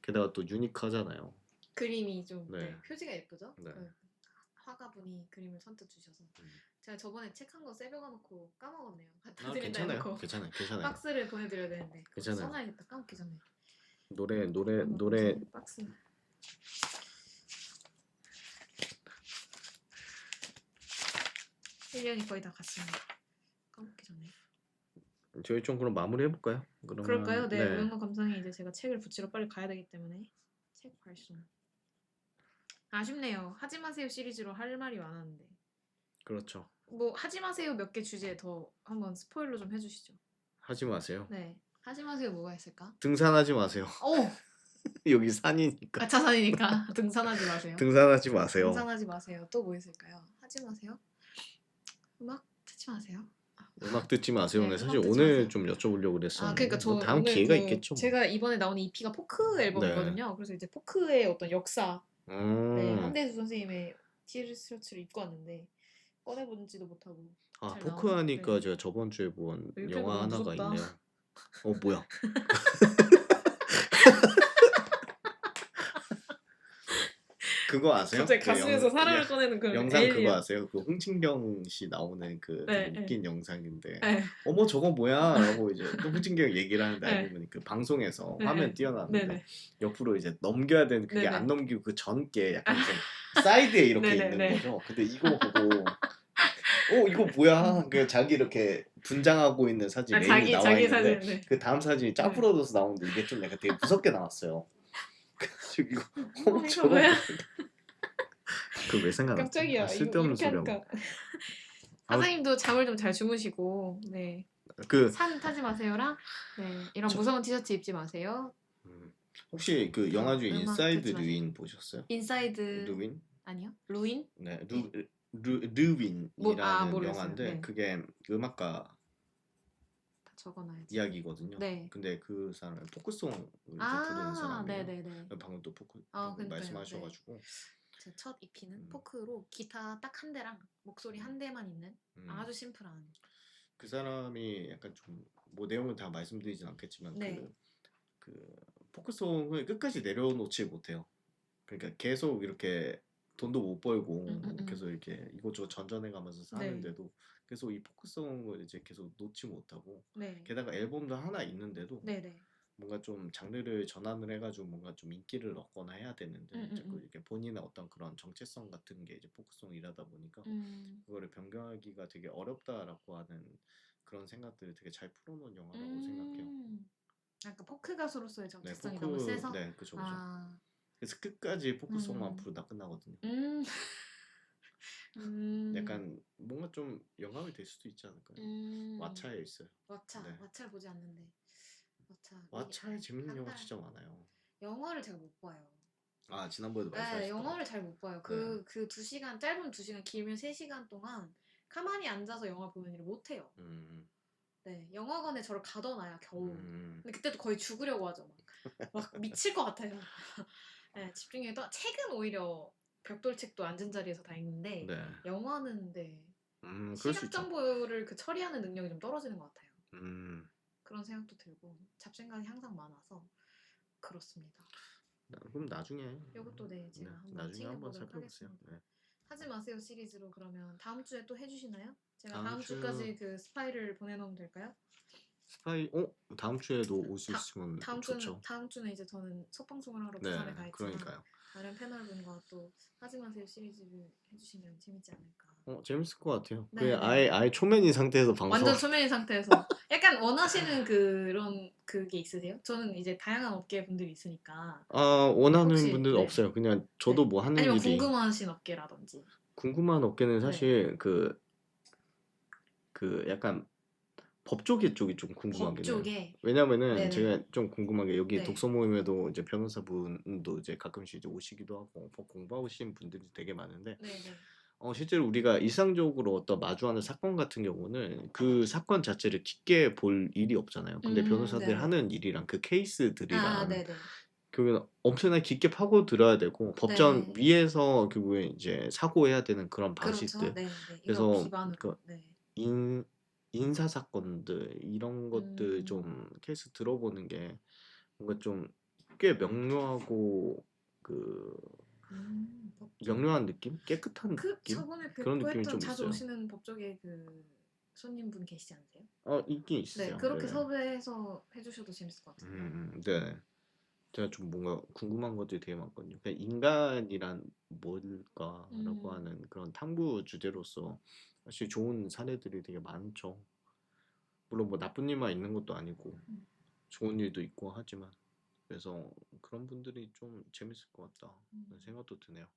게다가 또 유니크하잖아요. 그림이 좀 네. 네, 표지가 예쁘죠? 네. 그 화가분이 그림을 선뜻 주셔서 제가 저번에 책 한 거 새벽아 놓고 까먹었네요. 갖다 드린다 괜찮아요. 해놓고 괜찮아요. 박스를 보내드려야 되는데 그거 괜찮아요. 써놔야겠다 까먹기 전에. 노래 박스. 1년이 거의 다 갔습니다. 까먹기 전에. 저희 좀 그럼 마무리 해볼까요? 그럴까요? 네, 오영모 감상이 이제 제가 책을 붙이러 빨리 가야 되기 때문에 책 발송. 아쉽네요. 하지 마세요 시리즈로 할 말이 많았는데. 그렇죠. 뭐 하지 마세요 몇 개 주제 더 한번 스포일러 좀 해주시죠. 하지 마세요. 네, 하지 마세요 뭐가 있을까? 등산하지 마세요. 오, 여기 산이니까. 가차산이니까 등산하지 마세요. 등산하지 마세요. 등산하지 마세요. 또 뭐 있을까요? 하지 마세요. 음악 듣지 마세요. 음악 듣지 마세요는 네, 사실 음악 듣지 오늘 마세요. 좀 여쭤보려고 그랬었는데 그러니까 저 뭐 다음 오늘 기회가 있겠죠. 뭐. 제가 이번에 나오는 EP가 포크 앨범이거든요. 그래서 이제 포크의 어떤 역사, 네, 한대수 선생님의 티셔츠를 입고 왔는데 꺼내보지도 못하고. 잘 포크 나오나? 하니까 네. 제가 저번 주에 본 이렇게 영화 너무 하나가 무섭다. 있네요. 뭐야? 그거 아세요? 갑자기 가슴에서 사랑을 꺼내는 그런 영상 에일리언. 그거 아세요? 그 홍진경 씨 나오는 그 네, 되게 웃긴 영상인데 네. 어머 저거 뭐야? 라고 이제 또 홍진경 얘기를 하는데 네. 알고 보니 그 방송에서 네. 화면 띄어놨는데 네네. 옆으로 이제 넘겨야 되는 그게 네네. 안 넘기고 그 전께 약간 좀 사이드에 이렇게 있는 네네네. 거죠. 근데 이거 보고 이거 뭐야? 그 자기 이렇게 분장하고 있는 사진 메인이 나와 자기 있는데 사진. 네. 그 다음 사진이 짜부러져서 나오는데 이게 좀 약간 되게 무섭게 나왔어요. 그래서 이거 이거 뭐야? 그왜 생각났지? 깜짝이야. 쓸데없는 이렇게 소리 하니까. 하고. 사장님도 잠을 좀 잘 주무시고 네. 산 타지 마세요랑 네, 이런 무서운 티셔츠 입지 마세요. 혹시 그 영화 중에 인사이드 듣지 마세요. 류인 보셨어요? 인사이드 루인? 아니요? 루인? 네, 류윈이라는 모르겠어요. 영화인데 네. 그게 음악가 다 적어놔야지. 이야기거든요. 네. 근데 그 사람 포크송을 이제 부르는 사람이에요. 네네네. 방금 또 포크 그러니까요. 말씀하셔가지고 제 첫 EP는 포크로 기타 딱 한 대랑 목소리 한 대만 있는 아주 심플한. 그 사람이 약간 좀 뭐 내용은 다 말씀드리진 않겠지만 네. 그 포크송을 끝까지 내려놓지 못해요. 그러니까 계속 이렇게 돈도 못 벌고 계속 이렇게 이것저것 전전해가면서 사는데도 계속 이 포크송을 이제 계속 놓지 못하고 게다가 앨범도 하나 있는데도 뭔가 좀 장르를 전환을 해가지고 뭔가 좀 인기를 얻거나 해야 되는데 자꾸 이렇게 본인의 어떤 그런 정체성 같은 게 이제 포크송이라다 보니까 그거를 변경하기가 되게 어렵다라고 하는 그런 생각들을 되게 잘 풀어놓은 영화라고 생각해요. 약간 포크 가수로서의 정체성이 너무 세서? 네, 그죠. 그래서 끝까지 포크송만 부르다 끝나거든요. 약간 뭔가 좀 영감이 될 수도 있지 않을까요? 왓챠에 있어요. 네. 왓챠를 보지 않는데 왓챠에 재밌는 영화 달 진짜 많아요. 영화를 제가 못 봐요. 아 지난번에도 네, 말씀하셨던 영화를 잘 못 봐요. 네. 그 2시간, 짧은 2시간, 길면 3시간 동안 가만히 앉아서 영화 보는 일을 못 해요. 네, 영화관에 저를 가둬놔야 겨우. 근데 그때도 거의 죽으려고 하죠. 막 미칠 것 같아요. 네, 집중해도 책은 오히려 벽돌책도 앉은 자리에서 다 읽는데 네. 영화는 그럴 수 시각 있죠. 정보를 그 처리하는 능력이 좀 떨어지는 것 같아요. 그런 생각도 들고 잡생각이 항상 많아서 그렇습니다. 그럼 나중에 이것도 제가 한번 나중에 한번 챙겨보도록 살펴보세요. 하겠습니다. 네. 하지 마세요 시리즈로 그러면 다음 주에 또 해주시나요? 제가 다음 다음 주- 주까지 그 스파이를 보내놓으면 될까요? 스파이 다음 주에도 올 수 있으면 좋죠. 다음 주는 이제 저는 첫 방송을 하러 네, 부산에 가 있지만 그러니까요. 다른 패널분과 또 하지 마세요 시리즈를 해주시면 재밌지 않을까. 재밌을 것 같아요. 네, 그냥 네. 아예 초면인 상태에서 방송. 완전 초면인 상태에서 약간 원하시는 그런 그게 있으세요? 저는 이제 다양한 업계 분들이 있으니까 원하는 혹시- 분들은 네. 없어요. 그냥 저도 네. 뭐 하는 아니면 일이 궁금하신 업계라든지. 궁금한 업계는 네. 사실 그 약간 법 쪽이 좀 궁금하긴 법 해요. 쪽에 왜냐면은 네네. 제가 좀 궁금한 게 여기 네. 독서 모임에도 이제 변호사분도 이제 가끔씩 이제 오시기도 하고 법 공부하시는 분들이 되게 많은데 네네. 실제로 우리가 일상적으로 어떤 마주하는 사건 같은 경우는 그 사건 자체를 깊게 볼 일이 없잖아요. 근데 변호사들 네네. 하는 일이랑 그 케이스들이랑 네네. 결국엔 엄청나게 깊게 파고 들어야 되고 법전 네. 위에서 결국에 이제 사고해야 되는 그런 그렇죠. 방식들. 네네. 그래서 이거 기반으로. 그 네. 인사 사건들 이런 것들 좀 케이스 들어보는 게 뭔가 좀 꽤 명료하고 법조. 명료한 느낌, 깨끗한 그 느낌 저번에 그런 뵙고 느낌이 했던 좀 자주 있어요. 오시는 법조계 그 손님분 계시지 않으세요? 있긴 네, 있으세요. 그렇게 네네. 섭외해서 해주셔도 재밌을 것 같은데. 네. 제가 좀 뭔가 궁금한 것들이 되게 많거든요. 그냥 인간이란 뭘까라고 하는 그런 탐구 주제로서 사실 좋은 사례들이 되게 많죠. 물론 뭐 나쁜 일만 있는 것도 아니고 좋은 일도 있고 하지만 그래서 그런 분들이 좀 재밌을 것 같다 그런 생각도 드네요.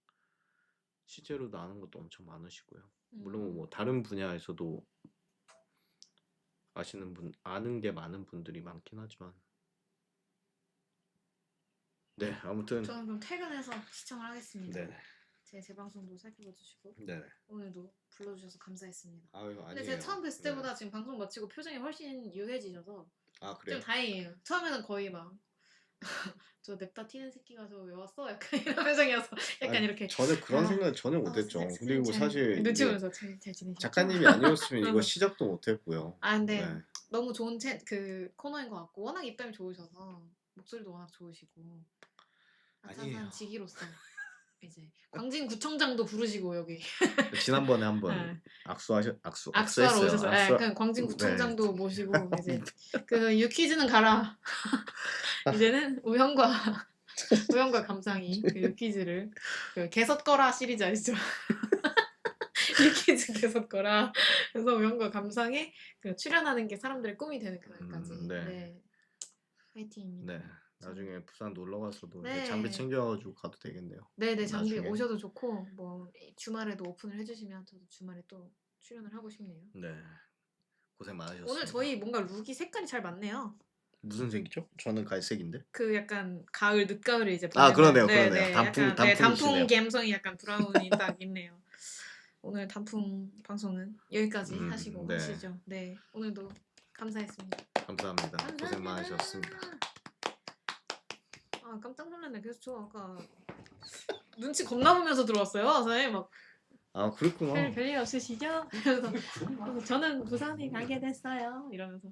실제로도 아는 것도 엄청 많으시고요. 물론 뭐 다른 분야에서도 아는 게 많은 분들이 많긴 하지만 네 아무튼 저는 그럼 퇴근해서 시청을 하겠습니다. 네네. 제 재방송도 살펴봐 주시고 네네. 오늘도 불러주셔서 감사했습니다. 아유 근데 아니에요. 제가 처음 뵀을 네. 때보다 지금 방송 마치고 표정이 훨씬 유해지셔서 아 좀 그래요? 다행이에요. 처음에는 거의 막 저 냅다 튀는 새끼가 저 왜 왔어? 약간 이런 표정이어서 약간 이렇게 저는 그런 생각 전혀 못했죠. 그리고 사실 눈치 이게 보면서 잘 지내시죠? 작가님이 아니었으면 이거 시작도 못했고요. 아 근데 네. 너무 좋은 그 코너인 것 같고 워낙 입담이 좋으셔서 목소리도 워낙 좋으시고 아니에요. 아차산 지기로서 이제 광진구청장도 부르시고 여기 지난번에 한번 네. 악수하러 악수하러 악수했어요. 오셔서 그 광진구청장도 모시고 이제 그 유퀴즈는 가라 이제는 우영과 감상이 그 유퀴즈를 그 개섰거라 시리즈 아시죠? 유퀴즈 개섰거라 그래서 우영과 감상에 그 출연하는 게 사람들의 꿈이 되는 그날까지 네. 화이팅입니다. 네. 나중에 부산 놀러 가서도 네. 장비 챙겨가지고 가도 되겠네요. 네네 장비 나중에. 오셔도 좋고 뭐 주말에도 오픈을 해주시면 저도 주말에 또 출연을 하고 싶네요. 네. 고생 많으셨습니다. 오늘 저희 뭔가 룩이 색깔이 잘 맞네요. 무슨 색이죠? 저는 갈색인데. 그 약간 가을 늦가을을 이제 그러네요. 네, 단풍 약간 단풍 단풍이시네요. 감성이 약간 브라운이 딱 있네요. 오늘 단풍 방송은 여기까지 하시고 네. 하시죠. 네 오늘도 감사했습니다. 감사합니다. 고생 많으셨습니다. 아 깜짝 놀랐네. 그래서 저 아까 눈치 겁나 보면서 들어왔어요. 선생님 막 그렇구나. 별일 없으시죠? 그래서 저는 부산에 가게 됐어요. 이러면서